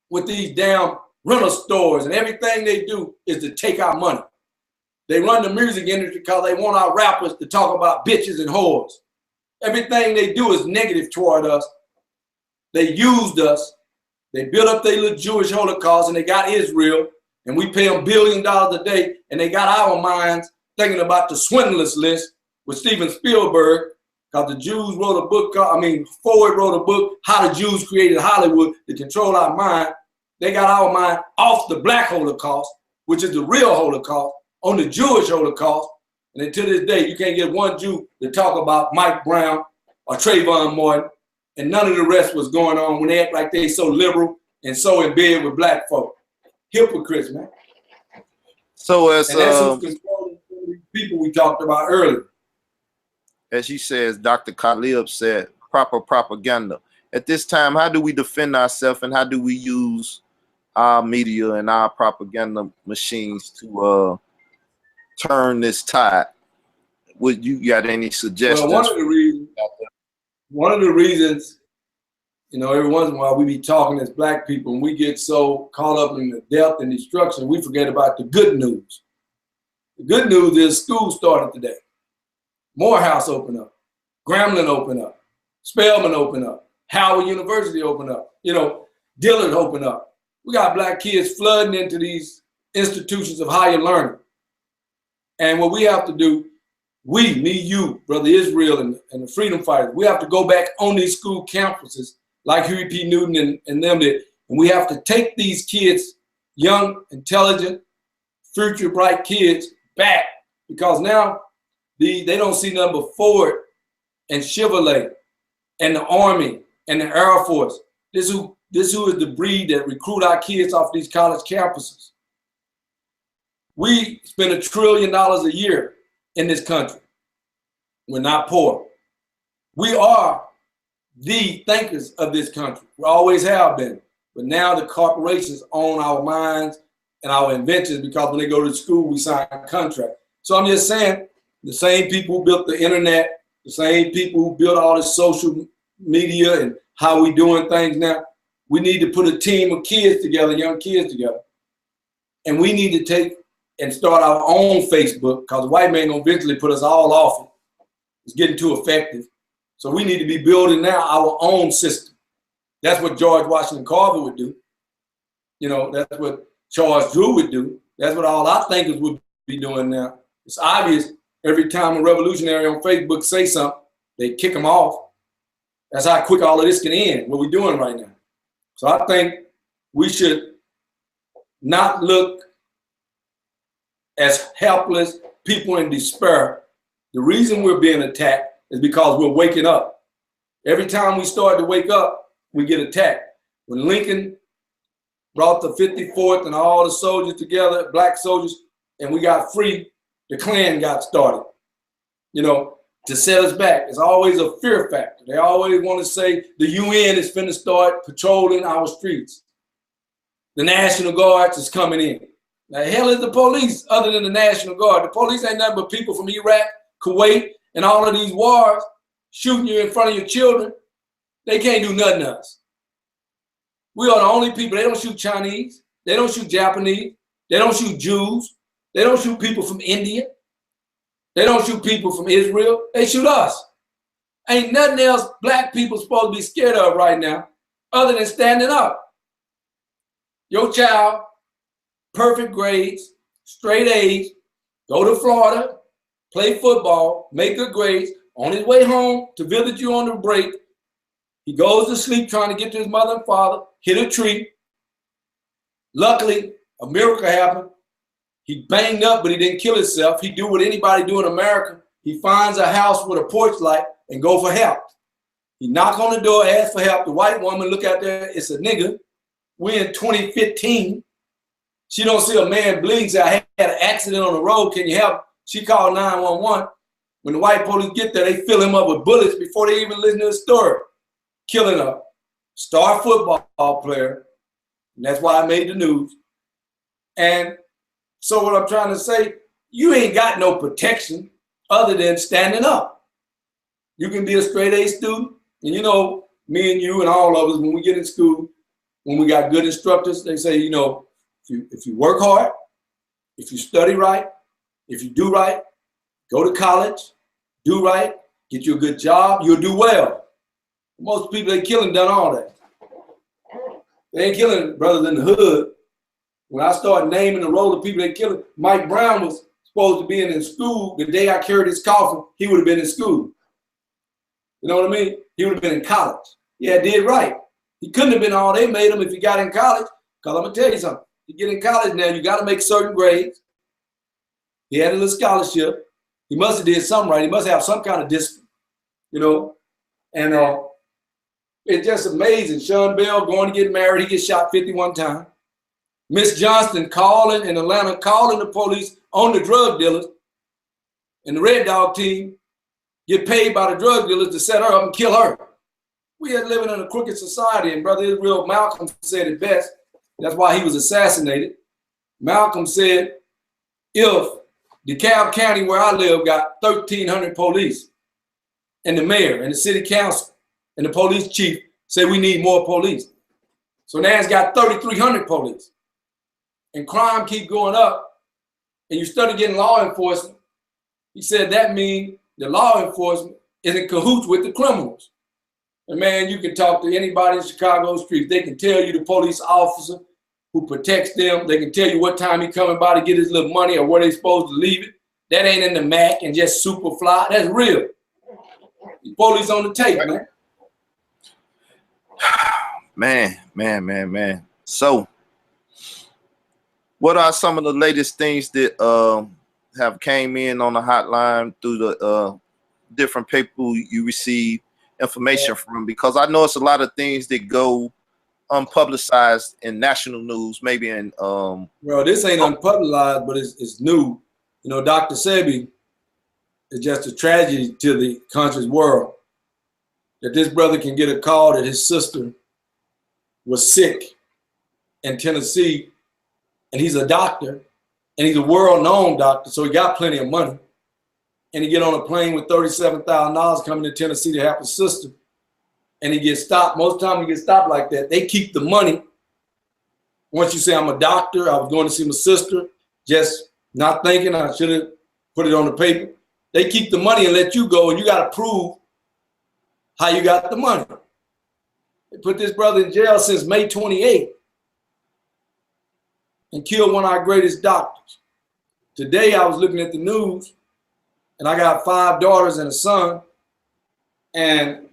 with these damn rental stores, and everything they do is to take our money. They run the music industry because they want our rappers to talk about bitches and whores. Everything they do is negative toward us. They used us. They built up their little Jewish Holocaust, and they got Israel, and we pay them $1 billion a day, and they got our minds thinking about the swindlers list with Steven Spielberg, because the Jews wrote a book, Ford wrote a book, How the Jews Created Hollywood, to control our mind. They got our mind off the black Holocaust, which is the real Holocaust, on the Jewish Holocaust. And until this day, you can't get one Jew to talk about Mike Brown or Trayvon Martin, and none of the rest was going on when they act like they so liberal and so in bed with black folk. Hypocrites, man. So as and that's who's controlling people we talked about earlier. As he says, Dr. Khalib said, proper propaganda. At this time, how do we defend ourselves, and how do we use our media and our propaganda machines to turn this tide? Would you got any suggestions? Well, one of the reasons, every once in a while we be talking as black people and we get so caught up in the death and destruction, we forget about the good news. The good news is school started today. Morehouse opened up. Grambling opened up. Spelman opened up. Howard University opened up. Dillard opened up. We got black kids flooding into these institutions of higher learning. And what we have to do, me, you, Brother Israel, and the freedom fighters, we have to go back on these school campuses like Huey P. Newton and them did. And we have to take these kids, young, intelligent, future bright kids, back, because now they don't see nothing but Ford and Chevrolet and the Army and the Air Force. This who is the breed that recruit our kids off these college campuses. We spend $1 trillion a year in this country. We're not poor. We are the thinkers of this country. We always have been. But now the corporations own our minds and our inventions, because when they go to school, we sign a contract. So I'm just saying, the same people who built the internet, the same people who built all this social media and how we doing things now, we need to put a team of kids together, young kids together. And we need to take and start our own Facebook, because the white man gonna eventually put us all off it. It's getting too effective. So we need to be building now our own system. That's what George Washington Carver would do. That's what Charles Drew would do. That's what all our thinkers would be doing now. It's obvious every time a revolutionary on Facebook say something, they kick them off. That's how quick all of this can end, what we're doing right now. So I think we should not look as helpless people in despair. The reason we're being attacked is because we're waking up. Every time we start to wake up, we get attacked. When Lincoln brought the 54th and all the soldiers together, black soldiers, and we got free, the Klan got started, to set us back. It's always a fear factor. They always want to say the UN is finna start patrolling our streets. The National Guard is coming in. Now, the hell is the police other than the National Guard? The police ain't nothing but people from Iraq, Kuwait, and all of these wars shooting you in front of your children. They can't do nothing to us. We are the only people. They don't shoot Chinese. They don't shoot Japanese. They don't shoot Jews. They don't shoot people from India. They don't shoot people from Israel. They shoot us. Ain't nothing else black people supposed to be scared of right now other than standing up. Your child, perfect grades, straight A's, go to Florida, play football, make good grades. On his way home to visit you on the break, he goes to sleep trying to get to his mother and father, hit a tree. Luckily, a miracle happened. He banged up, but he didn't kill himself. He do what anybody do in America. He finds a house with a porch light and go for help. He knock on the door, ask for help. The white woman look out there, it's a nigga. We're in 2015. She don't see a man bleeding, say, I had an accident on the road, can you help? She called 911. When the white police get there, they fill him up with bullets before they even listen to the story. Killing a star football player. And that's why I made the news. And so what I'm trying to say, you ain't got no protection other than standing up. You can be a straight A student, and you know, me and you and all of us, when we get in school, when we got good instructors, they say, you know, if you work hard, if you study right, if you do right, go to college, do right, get you a good job, you'll do well. Most people they killing done all that. They ain't killing brothers in the hood. When I started naming the role of people they killing, Mike Brown was supposed to be in school. The day I carried his coffin, he would have been in school. You know what I mean? He would have been in college. Yeah, did right. He couldn't have been all they made him if he got in college. Because I'm going to tell you something. You get in college now, you got to make certain grades. He had a little scholarship. He must have did something right. He must have some kind of discipline, you know. And it's just amazing. Sean Bell going to get married. He gets shot 51 times. Miss Johnston calling in Atlanta, calling the police on the drug dealers. And the Red Dog team get paid by the drug dealers to set her up and kill her. We are living in a crooked society. And Brother Israel Malcolm said it best. That's why he was assassinated. Malcolm said, if DeKalb County, where I live, got 1,300 police, and the mayor and the city council and the police chief say we need more police. So now it's got 3,300 police. And crime keep going up, and you start getting law enforcement. He said that means the law enforcement is in cahoots with the criminals. And man, you can talk to anybody in Chicago streets. They can tell you the police officer who protects them. They can tell you what time he coming by to get his little money or where they supposed to leave it. That ain't in the Mac and just super fly. That's real. The police on the tape, man. Man. So, what are some of the latest things that have came in on the hotline through the different people you receive information from? Because I know it's a lot of things that go unpublicized in national news, maybe in well, this ain't unpublicized, but it's new. You know, Dr. Sebi is just a tragedy to the conscious world that this brother can get a call that his sister was sick in Tennessee, and he's a doctor, and he's a world-known doctor, so he got plenty of money. And he get on a plane with $37,000 coming to Tennessee to help his sister, and he gets stopped. Most of the time he gets stopped like that. They keep the money. Once you say, I'm a doctor, I was going to see my sister, just not thinking I should have put it on the paper. They keep the money and let you go, and you got to prove how you got the money. They put this brother in jail since May 28th and killed one of our greatest doctors. Today I was looking at the news, and I got 5 daughters and a son, and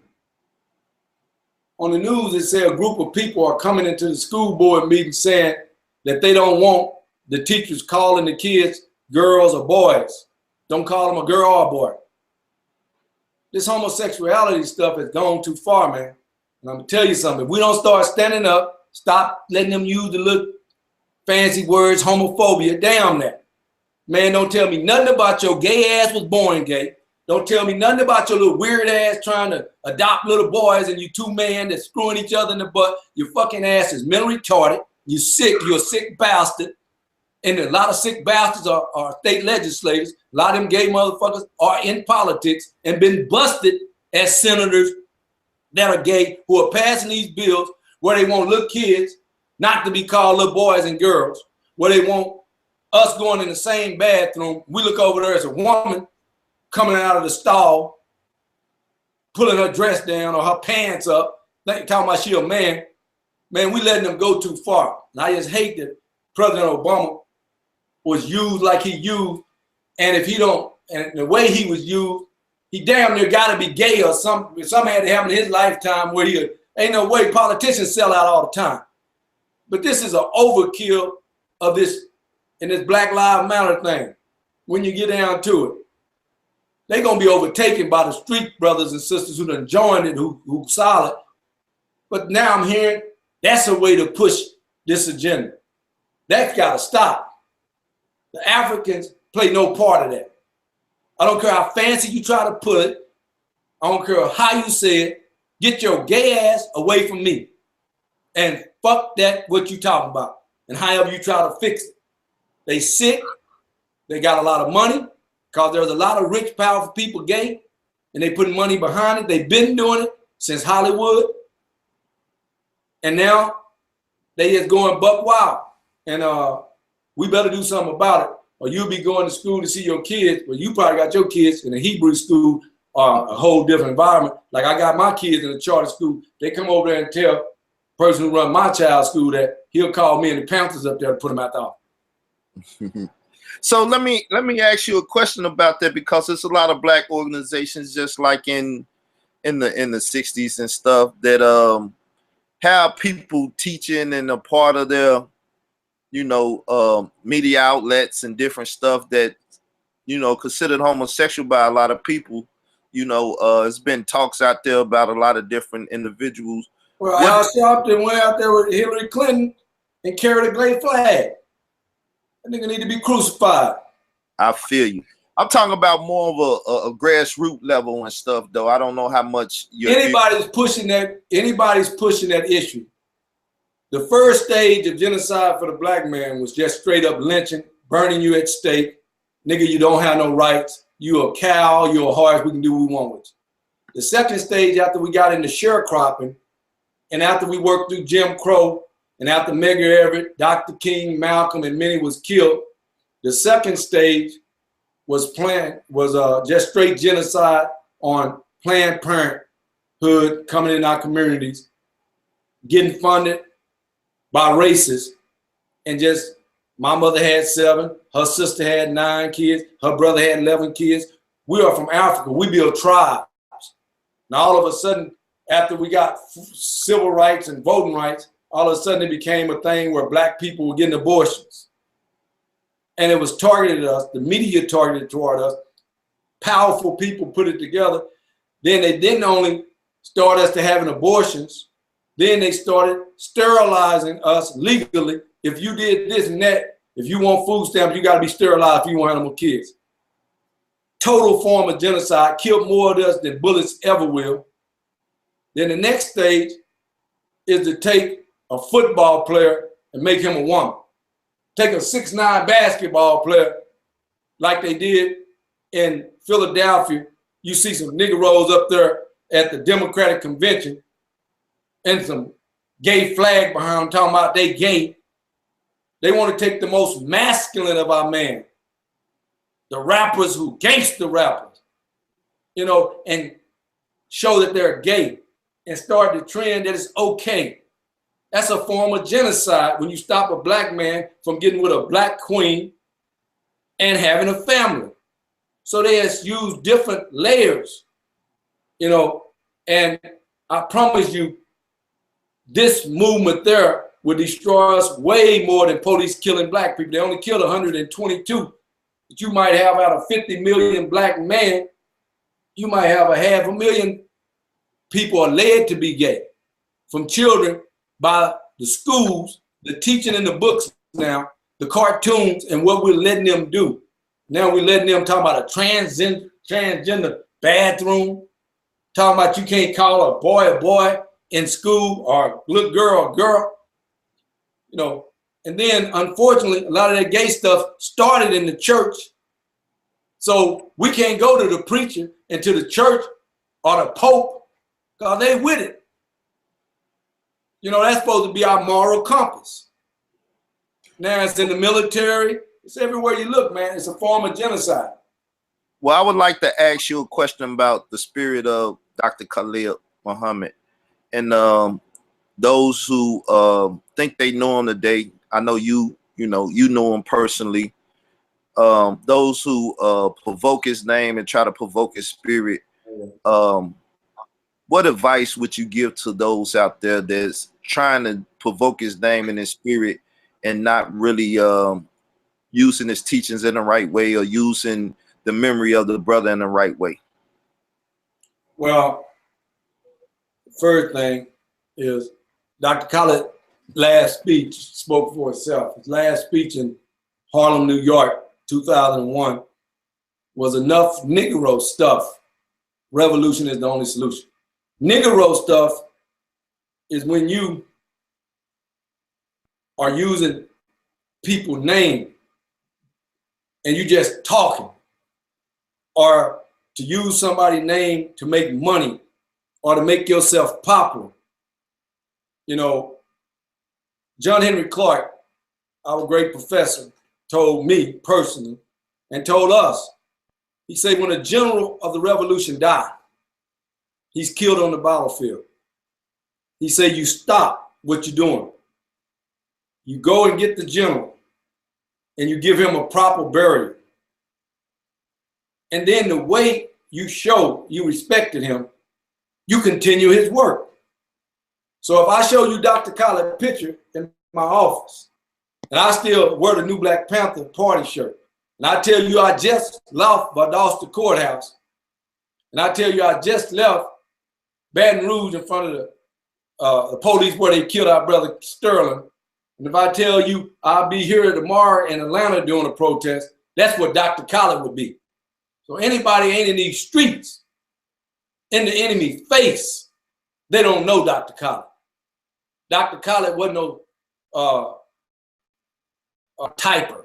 on the news it said a group of people are coming into the school board meeting saying that they don't want the teachers calling the kids girls or boys. Don't call them a girl or a boy. This homosexuality stuff has gone too far, man. And I'm gonna tell you something. If we don't start standing up, stop letting them use the little fancy words, homophobia, damn that. Man, don't tell me nothing about your gay ass was born gay. Don't tell me nothing about your little weird ass trying to adopt little boys and you two men that's screwing each other in the butt. Your fucking ass is mentally retarded. You sick. You're a sick bastard. And a lot of sick bastards are state legislators. A lot of them gay motherfuckers are in politics and been busted as senators that are gay who are passing these bills where they want little kids not to be called little boys and girls, where they want us going in the same bathroom. We look over there as a woman coming out of the stall, pulling her dress down or her pants up, talking about she a man. Man, we letting them go too far. And I just hate that President Obama was used like he used. And if he don't, and the way he was used, he damn near got to be gay or something. Something had to happen in his lifetime where he ain't no way politicians sell out all the time. But this is an overkill of this and this Black Lives Matter thing. When you get down to it, they're gonna be overtaken by the street brothers and sisters who done joined it, who solid. But now I'm hearing that's a way to push this agenda. That's got to stop. The Africans play no part of that. I don't care how fancy you try to put it. I don't care how you say it. Get your gay ass away from me. And fuck that, what you talking about. And however you try to fix it. They sick. They got a lot of money because there's a lot of rich, powerful people gay. And they put money behind it. They've been doing it since Hollywood. And now they just going buck wild. And we better do something about it. Or you'll be going to school to see your kids. Well, you probably got your kids in a Hebrew school or a whole different environment. Like I got my kids in a charter school. They come over there and tell the person who run my child's school that he'll call me and the Panthers up there to put them out the office. So let me ask you a question about that, because there's a lot of black organizations just like in the 60s and stuff that have people teaching and a part of their media outlets and different stuff that considered homosexual by a lot of people. It's been talks out there about a lot of different individuals. Well, Al Sharpton went out there with Hillary Clinton and carried a gay flag. That nigga need to be crucified. I feel you. I'm talking about more of a grassroots level and stuff, though. I don't know how much anybody's pushing that issue. The first stage of genocide for the black man was just straight up lynching, burning you at stake. Nigga, you don't have no rights. You a cow, you a horse, we can do what we want with you. The second stage, after we got into sharecropping, and after we worked through Jim Crow, and after Medgar Evers, Dr. King, Malcolm, and many was killed, the second stage was just straight genocide on Planned Parenthood coming in our communities, getting funded by racists, and just my mother had 7, her sister had 9 kids, her brother had 11 kids. We are from Africa. We build tribes. Now all of a sudden, after we got civil rights and voting rights, all of a sudden it became a thing where black people were getting abortions. And it was targeted at us, the media targeted toward us, powerful people put it together. Then they didn't only start us to having abortions, then they started sterilizing us legally. If you did this and that, if you want food stamps, you got to be sterilized if you want to have no more kids. Total form of genocide, killed more of us than bullets ever will. Then the next stage is to take a football player and make him a woman. Take a 6'9" basketball player like they did in Philadelphia. You see some niggeros up there at the Democratic Convention and some gay flag behind them talking about they gay. They want to take the most masculine of our men, the rappers who gangster rappers, and show that they're gay and start the trend that it's okay. That's a form of genocide when you stop a black man from getting with a black queen and having a family. So they has used different layers, and I promise you, this movement there will destroy us way more than police killing black people. They only killed 122. But you might have out of 50 million black men, you might have 500,000 people are led to be gay from children by the schools, the teaching in the books now, the cartoons, and what we're letting them do. Now we're letting them talk about a transgender bathroom, talking about you can't call a boy in school or little girl a girl. And then unfortunately, a lot of that gay stuff started in the church. So we can't go to the preacher and to the church or the Pope because they with it. That's supposed to be our moral compass. Now it's in the military. It's everywhere you look, man. It's a form of genocide. Well, I would like to ask you a question about the spirit of Dr. Khalid Muhammad. And those who think they know him today, I know you know him personally. Those who provoke his name and try to provoke his spirit, what advice would you give to those out there that's trying to provoke his name and his spirit and not really using his teachings in the right way or using the memory of the brother in the right way? Well, the first thing is Dr. Khalid's last speech spoke for itself. His last speech in Harlem, New York, 2001, was enough Negro stuff. Revolution is the only solution. Negro stuff is when you are using people's name and you just talking, or to use somebody's name to make money or to make yourself popular. You know, John Henry Clark, our great professor, told me personally and told us, he said, when a general of the revolution died, he's killed on the battlefield. He said, you stop what you're doing. You go and get the general and you give him a proper burial. And then the way you show you respected him, you continue his work. So if I show you Dr. Khaled's picture in my office, and I still wear the new Black Panther party shirt, and I tell you I just left Valdosta Courthouse, and I tell you I just left Baton Rouge in front of the police where they killed our brother Sterling, and if I tell you I'll be here tomorrow in Atlanta doing a protest, that's what Dr. Khaled would be. So anybody ain't in these streets, in the enemy's face, they don't know Dr. Khaled. Dr. Khaled wasn't no typer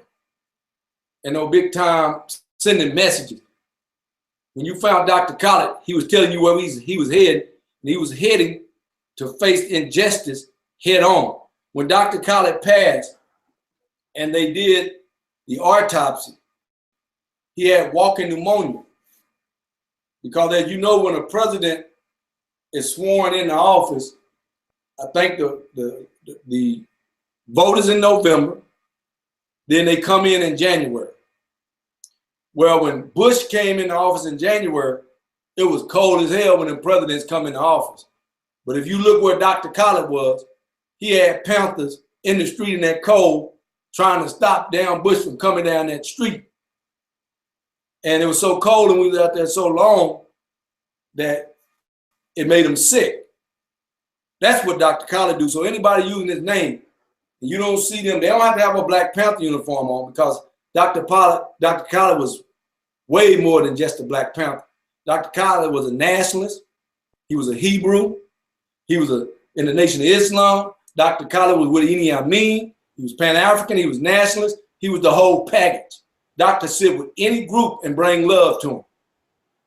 and no big time sending messages. When you found Dr. Khaled, he was telling you where he was heading, and he was heading to face injustice head on. When Dr. Khaled passed and they did the autopsy, he had walking pneumonia. Because as you know, when a president is sworn into office, I think the vote is in November, then they come in January. Well, when Bush came into office in January, it was cold as hell when the presidents come into office. But if you look where Dr. Khaled was, he had Panthers in the street in that cold trying to stop down Bush from coming down that street. And it was so cold and we was out there so long that it made him sick. That's what Dr. Khaled do. So anybody using his name, and you don't see them, they don't have to have a Black Panther uniform on, because Dr. Khaled was way more than just a Black Panther. Dr. Khaled was a nationalist. He was a Hebrew. He was in the Nation of Islam. Dr. Khaled was with Idi Amin. He was Pan-African. He was nationalist. He was the whole package. Doctor sit with any group and bring love to him.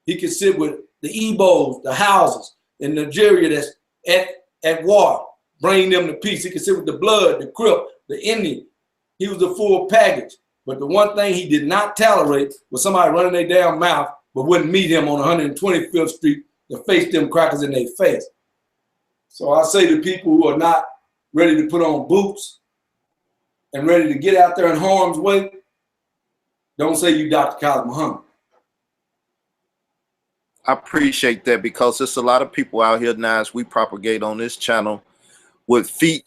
He could sit with the Igbos, the Hausas in Nigeria that's at war, bring them to peace. He could sit with the Blood, the Crip, the Indian. He was the full package. But the one thing he did not tolerate was somebody running their damn mouth but wouldn't meet him on 125th Street to face them crackers in their face. So I say to people who are not ready to put on boots and ready to get out there in harm's way, don't say you Dr. Khalid Muhammad. I appreciate that, because there's a lot of people out here now, as we propagate on this channel, with feet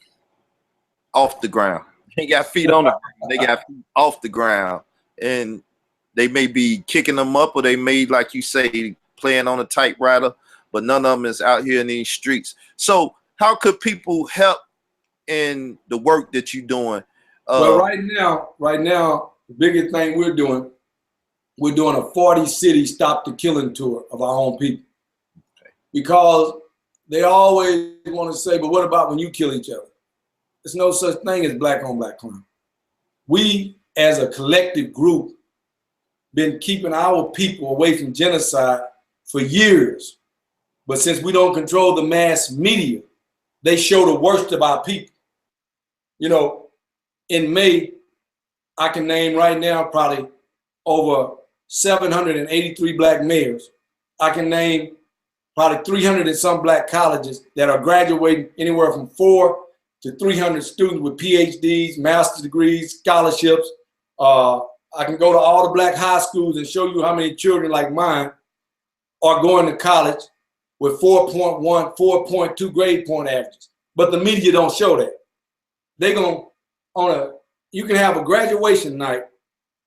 off the ground. They got feet on the ground. They got feet off the ground. And they may be kicking them up, or they may, like you say, playing on a typewriter, but none of them is out here in these streets. So how could people help in the work that you're doing? Well, right now, the biggest thing we're doing a 40-city Stop the Killing tour of our own people. Okay. Because they always want to say, but what about when you kill each other? There's no such thing as black on black crime. We, as a collective group, been keeping our people away from genocide for years. But since we don't control the mass media, they show the worst of our people. You know, in May, I can name right now probably over 783 black mayors. I can name probably 300 and some black colleges that are graduating anywhere from 400 to 300 students with PhDs, master's degrees, scholarships. I can go to all the black high schools and show you how many children like mine are going to college with 4.1, 4.2 grade point averages. But the media don't show that. They're going you can have a graduation night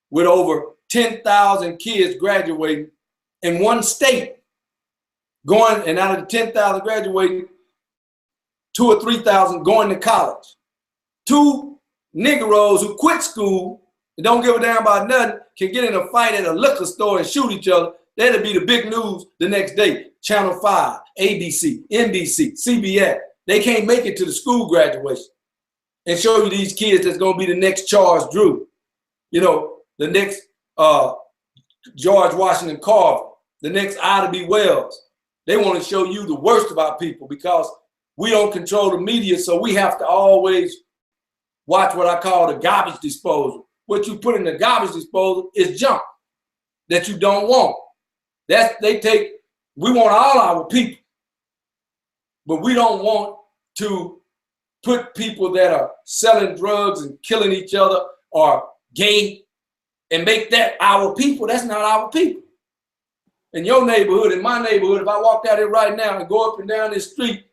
with over 10,000 kids graduating in one state, going, and out of the 10,000 graduating, 2,000 or 3,000 going to college. 2 Negroes who quit school and don't give a damn about nothing can get in a fight at a liquor store and shoot each other. That'll be the big news the next day. Channel 5, ABC, NBC, CBS. They can't make it to the school graduation and show you these kids that's going to be the next Charles Drew, you know, the next George Washington Carver, the next Ida B. Wells. They want to show you the worst about people because we don't control the media, so we have to always watch what I call the garbage disposal. What you put in the garbage disposal is junk that you don't want. We want all our people, but we don't want to put people that are selling drugs and killing each other or gay and make that our people. That's not our people. In your neighborhood, in my neighborhood, if I walked out here right now and go up and down this street,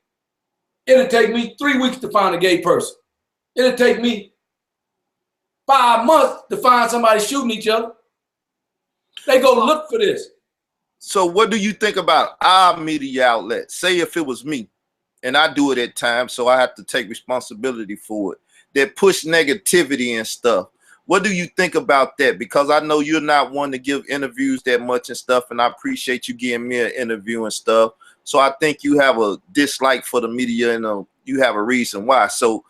it'll take me 3 weeks to find a gay person. It'll take me 5 months to find somebody shooting each other. They go look for this. So what do you think about our media outlets? Say if it was me, and I do it at times, so I have to take responsibility for it, that push negativity and stuff. What do you think about that? Because I know you're not one to give interviews that much and stuff, and I appreciate you giving me an interview and stuff. So I think you have a dislike for the media, and you have a reason why. So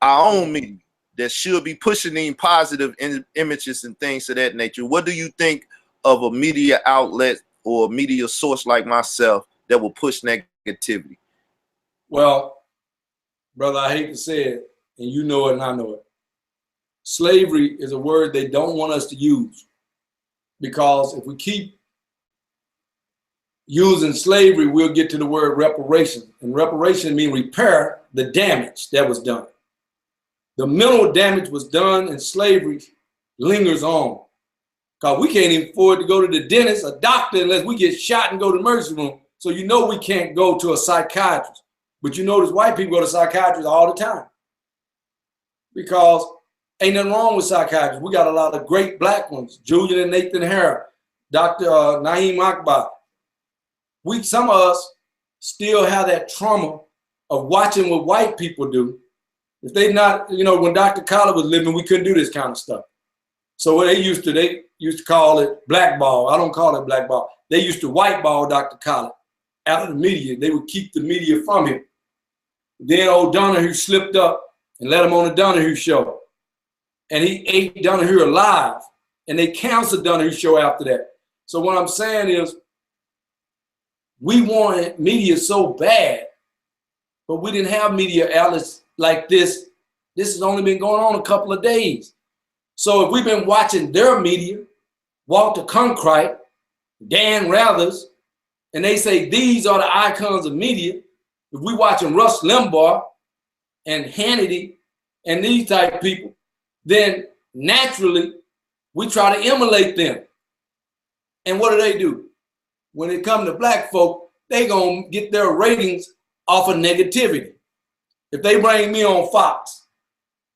our own media that should be pushing in positive images and things of that nature. What do you think of a media outlet or a media source like myself that will push negativity? Well, brother, I hate to say it, and you know it and I know it. Slavery is a word they don't want us to use, because if we keep using slavery, we'll get to the word reparation. And reparation means repair the damage that was done. The mental damage was done in slavery lingers on. Because we can't even afford to go to the dentist, a doctor, unless we get shot and go to the emergency room. So you know we can't go to a psychiatrist. But you notice white people go to psychiatrists all the time. Because ain't nothing wrong with psychiatrists. We got a lot of great black ones. Julian and Nathan Hare, Dr. Naeem Akbar. Some of us still have that trauma of watching what white people do. If they not, you know, when Dr. Collar was living, we couldn't do this kind of stuff. So what they used to call it blackball. I don't call it blackball. They used to whiteball Dr. Collar out of the media. They would keep the media from him. Then old Donahue slipped up and let him on the Donahue show. And he ate Donahue alive. And they canceled Donahue show after that. So what I'm saying is, we wanted media so bad, but we didn't have media outlets like this. This has only been going on a couple of days. So if we've been watching their media, Walter Cronkite, Dan Rathers, and they say these are the icons of media, if we watching Rush Limbaugh and Hannity and these type of people, then naturally we try to emulate them. And what do? When it comes to black folk, they gonna get their ratings off of negativity. If they bring me on Fox,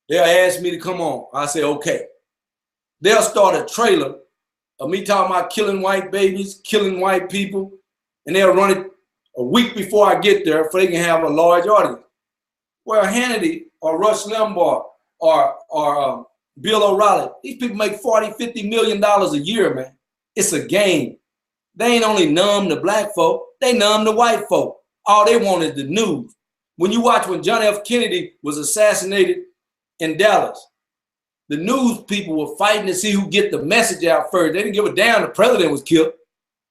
they'll ask me to come on. I say, okay. They'll start a trailer of me talking about killing white babies, killing white people, and they'll run it a week before I get there so they can have a large audience. Well, Hannity or Rush Limbaugh or Bill O'Reilly, these people make $40, $50 million a year, man. It's a game. They ain't only numb to black folk, they numb to white folk. All they want is the news. When you watch when John F. Kennedy was assassinated in Dallas, the news people were fighting to see who get the message out first. They didn't give a damn the president was killed.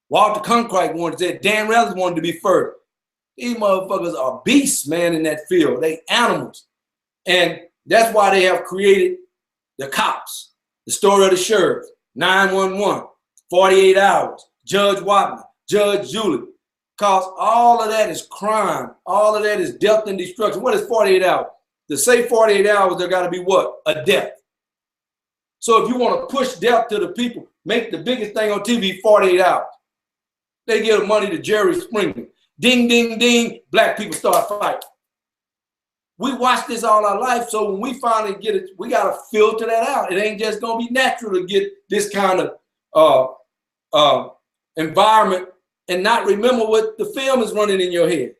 Walter Cronkite wanted to say, Dan Rathers wanted to be first. These motherfuckers are beasts, man, in that field. They animals. And that's why they have created the cops, the story of the sheriff, 911, 48 hours, Judge Wapner, Judge Julie. Because all of that is crime. All of that is death and destruction. What is 48 hours? To say 48 hours, there got to be what? A death. So if you want to push death to the people, make the biggest thing on TV 48 hours. They give money to Jerry Springer. Ding, ding, ding, black people start fighting. We watch this all our life, so when we finally get it, we got to filter that out. It ain't just going to be natural to get this kind of environment and not remember what the film is running in your head.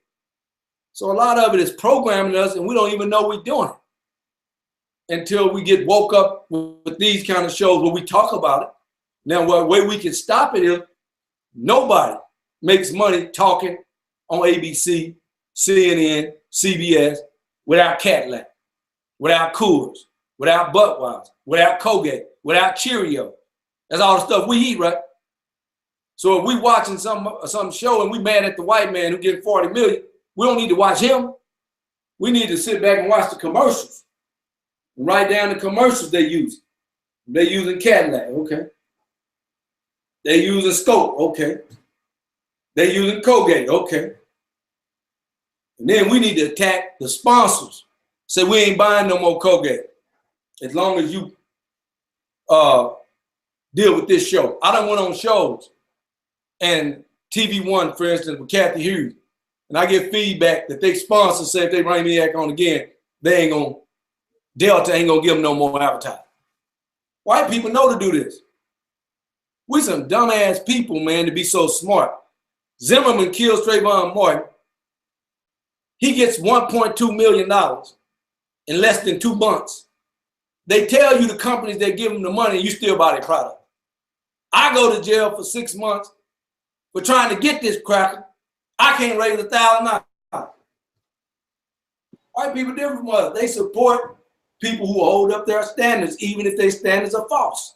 So a lot of it is programming us, and we don't even know we're doing it until we get woke up with these kind of shows where we talk about it. Now, what way we can stop it is nobody makes money talking on ABC, CNN, CBS without Cadillac, without Coors, without Budweiser, without Colgate, without Cheerio. That's all the stuff we eat, right? So if we watching some show and we mad at the white man who getting 40 million, we don't need to watch him. We need to sit back and watch the commercials. And write down the commercials they use. They using Cadillac, okay. They using Scope, okay. They using Colgate, okay. And then we need to attack the sponsors. Say we ain't buying no more Colgate as long as you deal with this show. I done went on shows and TV One, for instance, with Kathy Hughes, and I get feedback that they sponsors say if they bring me back on again, they ain't gonna, Delta ain't gonna give them no more advertising. White people know to do this. We some dumbass people, man, to be so smart. Zimmerman kills Trayvon Martin. He gets $1.2 million in less than 2 months. They tell you the companies that give them the money, and you still buy their product. I go to jail for 6 months for trying to get this cracker. I can't raise $1,000. White people different from us. They support people who hold up their standards, even if their standards are false.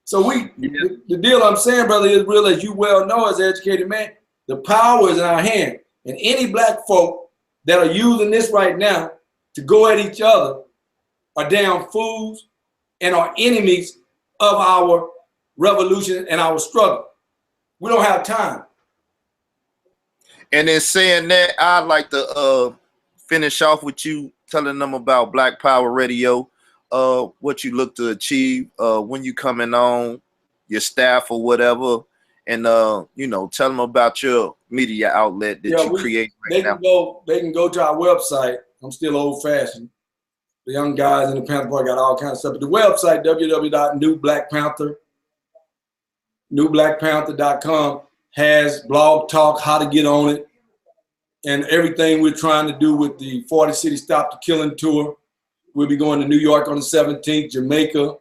So the deal I'm saying, brother, is real, as you well know as an educated man, the power is in our hand. And any black folk that are using this right now to go at each other are damn fools and are enemies of our revolution and our struggle. We don't have time. And in saying that, I'd like to finish off with you telling them about Black Power Radio, what you look to achieve when you coming on, your staff or whatever, and you know, tell them about your media outlet that you create right now. They can go to our website. I'm still old-fashioned. The young guys in the Panther Party got all kinds of stuff. But the website, newblackpanther.com, has blog talk, how to get on it, and everything we're trying to do with the 40 City Stop the Killing tour. We'll be going to New York on the 17th, Jamaica.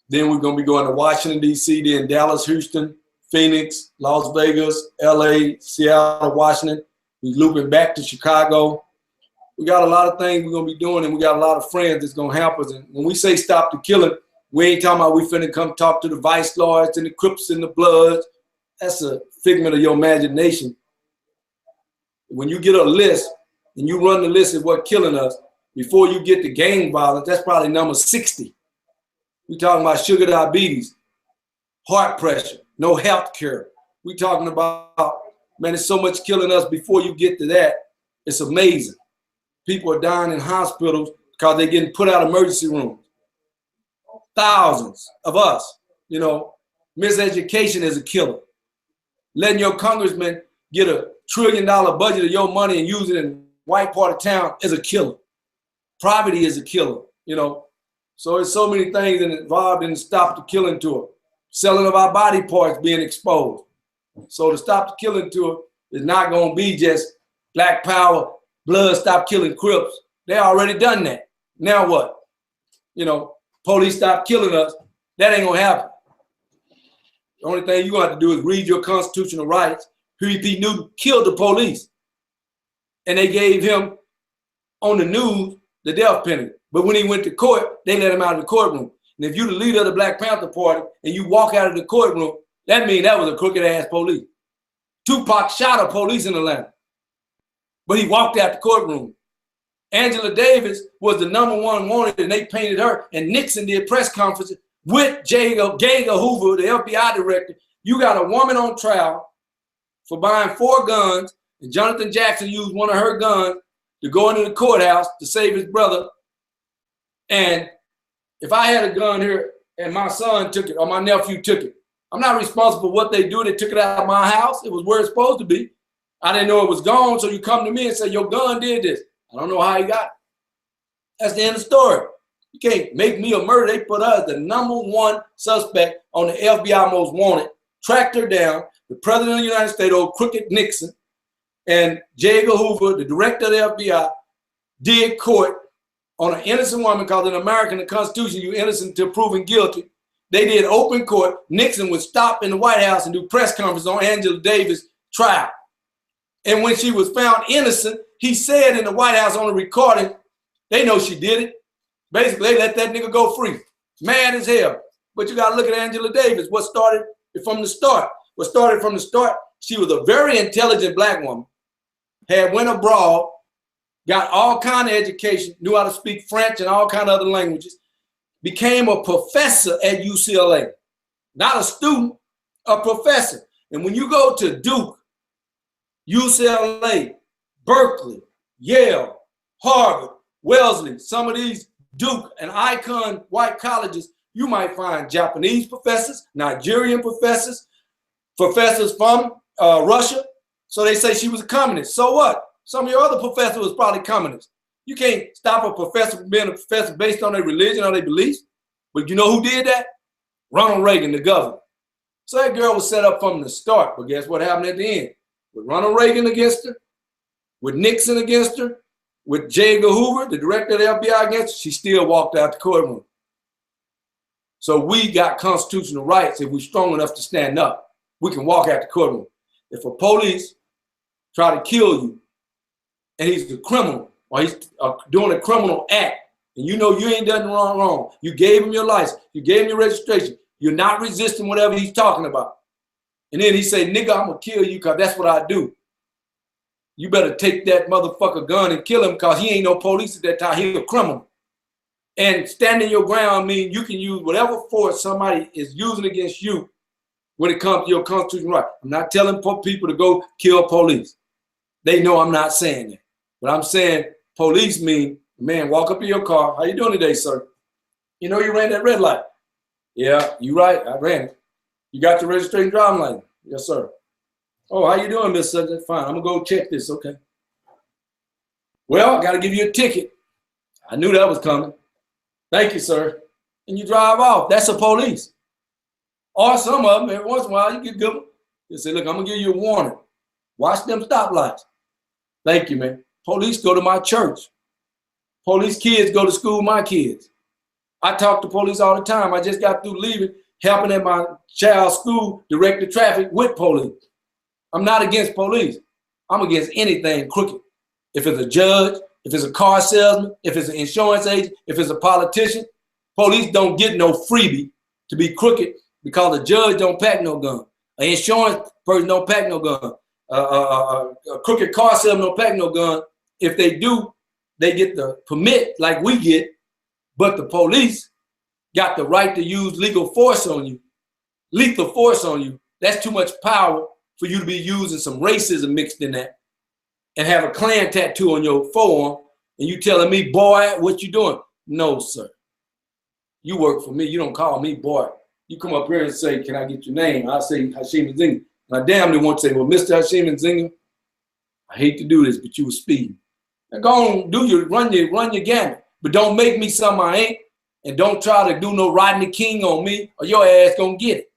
Then we're going to be going to Washington, D.C., then Dallas, Houston, Phoenix, Las Vegas, L.A., Seattle, Washington. We're looping back to Chicago. We got a lot of things we're going to be doing, and we got a lot of friends that's going to help us. And when we say stop the killing, we ain't talking about we finna come talk to the Vice Lords and the Crips and the Bloods. That's a figment of your imagination. When you get a list and you run the list of what's killing us, before you get to gang violence, that's probably number 60. We're talking about sugar diabetes, heart pressure, no health care. We're talking about, man, there's so much killing us before you get to that. It's amazing. People are dying in hospitals because they're getting put out of emergency rooms. Thousands of us, you know, miseducation is a killer. Letting your congressman get $1 trillion budget of your money and use it in white part of town is a killer. Poverty is a killer, you know. So there's so many things involved in the Stop the Killing tour. Selling of our body parts being exposed. So the Stop the Killing tour is not going to be just Black Power, Blood, Stop Killing Crips. They already done that. Now what? You know, police stop killing us. That ain't going to happen. The only thing you're going to have to do is read your constitutional rights. Huey P. Newton killed the police. And they gave him on the news the death penalty. But when he went to court, they let him out of the courtroom. And if you're the leader of the Black Panther Party and you walk out of the courtroom, that means that was a crooked ass police. Tupac shot a police in Atlanta, but he walked out the courtroom. Angela Davis was the #1 wanted, and they painted her. And Nixon did press conferences with J. Edgar Hoover, the FBI director. You got a woman on trial for buying 4 guns, and Jonathan Jackson used one of her guns to go into the courthouse to save his brother. And if I had a gun here and my son took it or my nephew took it, I'm not responsible for what they do. They took it out of my house. It was where it's supposed to be. I didn't know it was gone, so you come to me and say, your gun did this. I don't know how he got it. That's the end of the story. You can't make me a murderer. They put us the #1 suspect on the FBI most wanted, tracked her down. The president of the United States, old crooked Nixon, and J. Edgar Hoover, the director of the FBI, did court on an innocent woman, because in America, in the Constitution, you're innocent until proven guilty. They did open court. Nixon would stop in the White House and do press conference on Angela Davis' trial. And when she was found innocent, he said in the White House on the recording, they know she did it. Basically, they let that nigga go free. Mad as hell. But you got to look at Angela Davis. What started from the start? What started from the start, she was a very intelligent black woman, had went abroad, got all kind of education, knew how to speak French and all kind of other languages, became a professor at UCLA. Not a student, a professor. And when you go to Duke, UCLA, Berkeley, Yale, Harvard, Wellesley, some of these Duke and icon white colleges, you might find Japanese professors, Nigerian professors, professors from Russia. So they say she was a communist. So what? Some of your other professors was probably communists. You can't stop a professor from being a professor based on their religion or their beliefs. But you know who did that? Ronald Reagan, the governor. So that girl was set up from the start. But guess what happened at the end? With Ronald Reagan against her, with Nixon against her, with J. Edgar Hoover, the director of the FBI against her, she still walked out the courtroom. So we got constitutional rights. If we're strong enough to stand up, we can walk out the courtroom. If a police try to kill you and he's a criminal or he's doing a criminal act, and you know you ain't done wrong, you gave him your license, you gave him your registration, you're not resisting whatever he's talking about. And then he say, nigga, I'm gonna kill you because that's what I do. You better take that motherfucker gun and kill him because he ain't no police at that time. He's a criminal. And standing your ground means you can use whatever force somebody is using against you when it comes to your constitutional right. I'm not telling people to go kill police. They know I'm not saying that. But I'm saying police mean, man, walk up in your car. How you doing today, sir? You know you ran that red light. Yeah, you right. I ran it. You got your registration driving license? Yes, sir. Oh, how you doing, Miss Subject? Fine. I'm going to go check this. Okay. Well, I got to give you a ticket. I knew that was coming. Thank you, sir. And you drive off. That's the police. Or some of them, every once in a while, you get good. You say, look, I'm going to give you a warning. Watch them stoplights. Thank you, man. Police go to my church. Police kids go to school with my kids. I talk to police all the time. I just got through leaving, helping at my child's school, direct the traffic with police. I'm not against police. I'm against anything crooked. If it's a judge, if it's a car salesman, if it's an insurance agent, if it's a politician, police don't get no freebie to be crooked because a judge don't pack no gun. An insurance person don't pack no gun. A crooked car salesman don't pack no gun. If they do, they get the permit like we get, but the police got the right to use legal force on you, lethal force on you. That's too much power for you to be using some racism mixed in that and have a Klan tattoo on your forearm and you telling me, boy, what you doing? No, sir. You work for me. You don't call me boy. You come up here and say, can I get your name? I say Hashim Nzinga. And I damn near want to say, well, Mr. Hashim Nzinga, I hate to do this, but you were speeding. Now go on, run your gamut. But don't make me something I ain't. And don't try to do no riding the king on me or your ass gonna get it.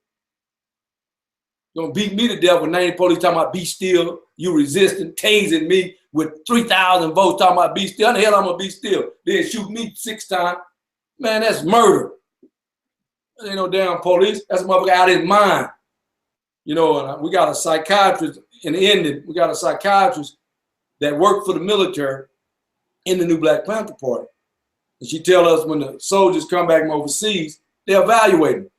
Gonna beat me to death with 90 police talking about be still, you resisting, tasing me with 3,000 votes talking about be still. How the hell I'm gonna be still? Then shoot me 6 times. Man, that's murder. That ain't no damn police. That's a motherfucker out of his mind. You know, and we got a psychiatrist in the end, we got a psychiatrist that worked for the military in the new Black Panther Party. And she tell us when the soldiers come back from overseas, they evaluate them.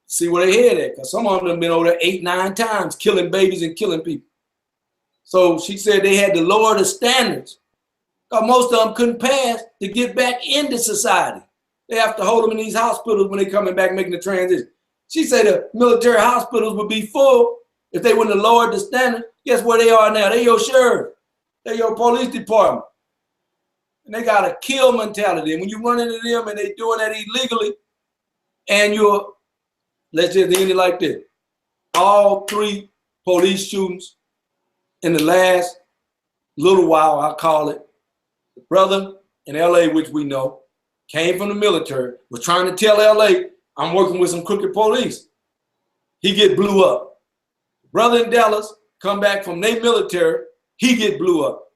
See where they head at, because some of them have been over there 8, 9 times, killing babies and killing people. So she said they had to lower the standards, because most of them couldn't pass to get back into society. They have to hold them in these hospitals when they coming back making the transition. She said the military hospitals would be full if they wouldn't have lowered the standard, guess where they are now? They your sheriff. They your police department. And they got a kill mentality. And when you run into them and they doing that illegally, and you're, let's just end it like this. All 3 police shootings in the last little while, I call it, the brother in LA, which we know, came from the military, was trying to tell LA, I'm working with some crooked police. He get blew up. The brother in Dallas come back from their military, he get blew up.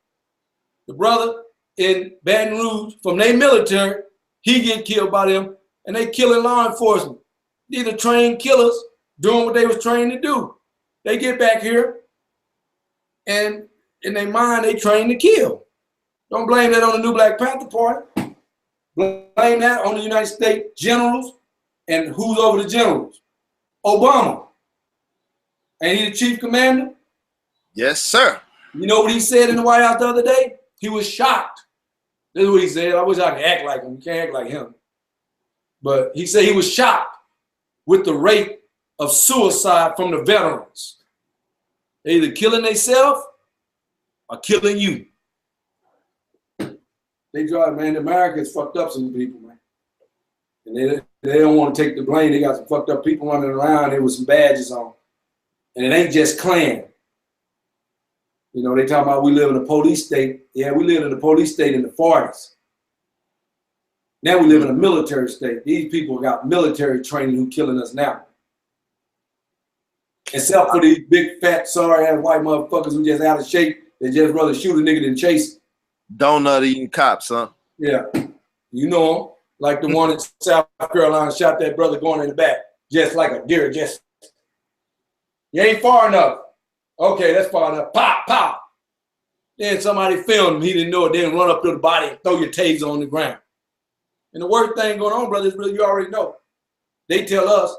The brother in Baton Rouge from their military, he get killed by them, and they killing law enforcement. These are trained killers doing what they was trained to do. They get back here, and in their mind, they trained to kill. Don't blame that on the new Black Panther Party. Blame that on the United States generals, and who's over the generals? Obama. Ain't he the chief commander? Yes, sir. You know what he said in the White House the other day? He was shocked. This is what he said. I wish I could act like him. You can't act like him. But he said he was shocked with the rate of suicide from the veterans. They're either killing themselves or killing you. They drive, man, America's fucked up some people, man. And they don't want to take the blame. They got some fucked up people running around there with some badges on. And it ain't just Klan. You know, they talking about we live in a police state. Yeah, we lived in a police state in the 40s. Now we live in a military state. These people got military training who killing us now. Except for these big, fat, sorry-ass white motherfuckers who just out of shape. They just rather shoot a nigga than chase. Donut eating cops, huh? Yeah. You know them. Like the one in South Carolina shot that brother going in the back. Just like a deer, just. You ain't far enough. Okay, that's far enough. Pop, pop. Then somebody filmed him. He didn't know it. Then run up to the body and throw your taser on the ground. And the worst thing going on, brother, is really, you already know. They tell us,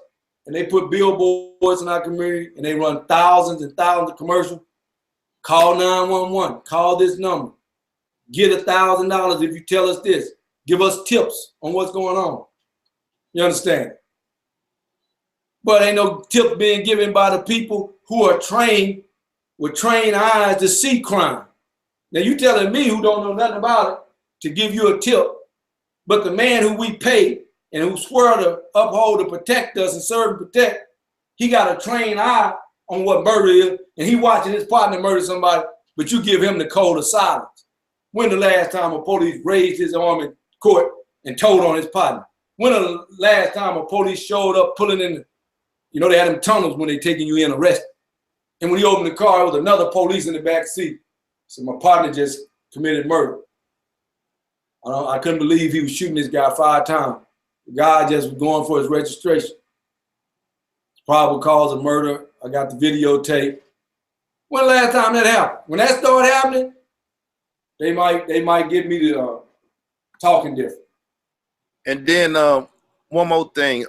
and they put billboards in our community, and they run thousands and thousands of commercials. Call 911. Call this number. Get $1,000 if you tell us this. Give us tips on what's going on. You understand? But ain't no tip being given by the people who are trained with trained eyes to see crime. Now you telling me, who don't know nothing about it, to give you a tip, but the man who we pay and who swear to uphold to protect us and serve and protect, he got a trained eye on what murder is, and he watching his partner murder somebody, but you give him the code of silence. When the last time a police raised his arm in court and told on his partner? When the last time a police showed up pulling in the, you know, they had them tunnels when they taking you in arrested. And when he opened the car, there was another police in the back seat. So my partner just committed murder. I couldn't believe he was shooting this guy 5 times. The guy just was going for his registration. Probable cause of murder. I got the videotape. When the last time that happened? When that started happening, they might get me to talking different. And then one more thing,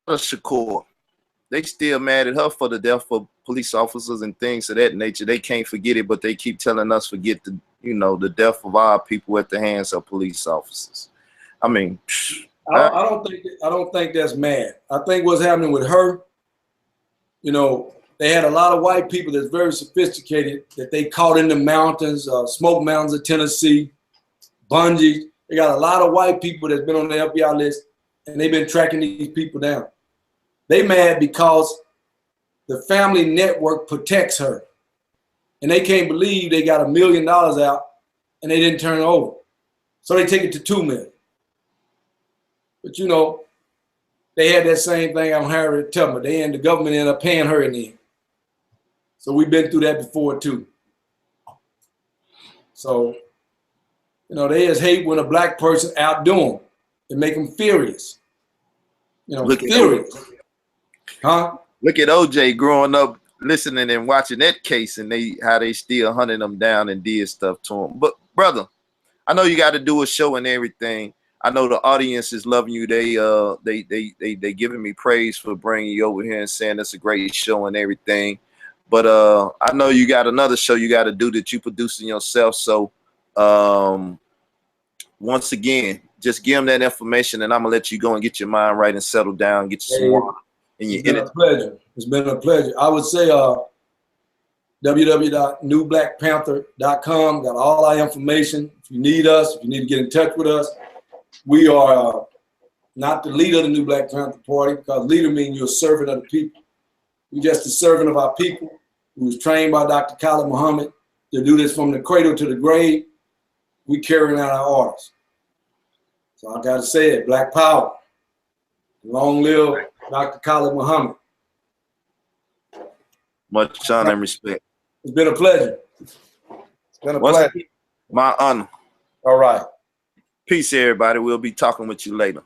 Shakur, they still mad at her for the death of police officers and things of that nature. They can't forget it, but they keep telling us forget the, you know, the death of our people at the hands of police officers. I mean, I don't think that's mad. I think what's happening with her, you know, they had a lot of white people that's very sophisticated that they caught in the mountains, Smoke Mountains of Tennessee, Bungie. They got a lot of white people that's been on the FBI list, and they've been tracking these people down. They mad because the family network protects her, and they can't believe they got $1 million out and they didn't turn it over. So they take it to $2 million. But you know, they had that same thing on Harriet Tubman. The government ended up paying her in the end. So we've been through that before too. So, you know, they just hate when a black person outdo them. It make them furious. You know, furious. Huh? Look at OJ growing up, listening and watching that case, and how they still hunted him down and did stuff to him. But brother, I know you got to do a show and everything. I know the audience is loving you. They giving me praise for bringing you over here and saying it's a great show and everything. But I know you got another show you got to do that you producing yourself. So once again, just give them that information, and I'm gonna let you go and get your mind right and settle down, get you some water. And you it's been a pleasure. It's been a pleasure. I would say www.newblackpanther.com. Got all our information. If you need us, if you need to get in touch with us, we are not the leader of the New Black Panther Party, because leader means you're a servant of the people. We're just a servant of our people who was trained by Dr. Khalid Muhammad to do this from the cradle to the grave. We carrying out our orders. So I got to say it, Black Power. Long live Dr. Khalid Muhammad. Much honor and respect. It's been a pleasure. It's been a pleasure. My honor. All right. Peace, everybody. We'll be talking with you later.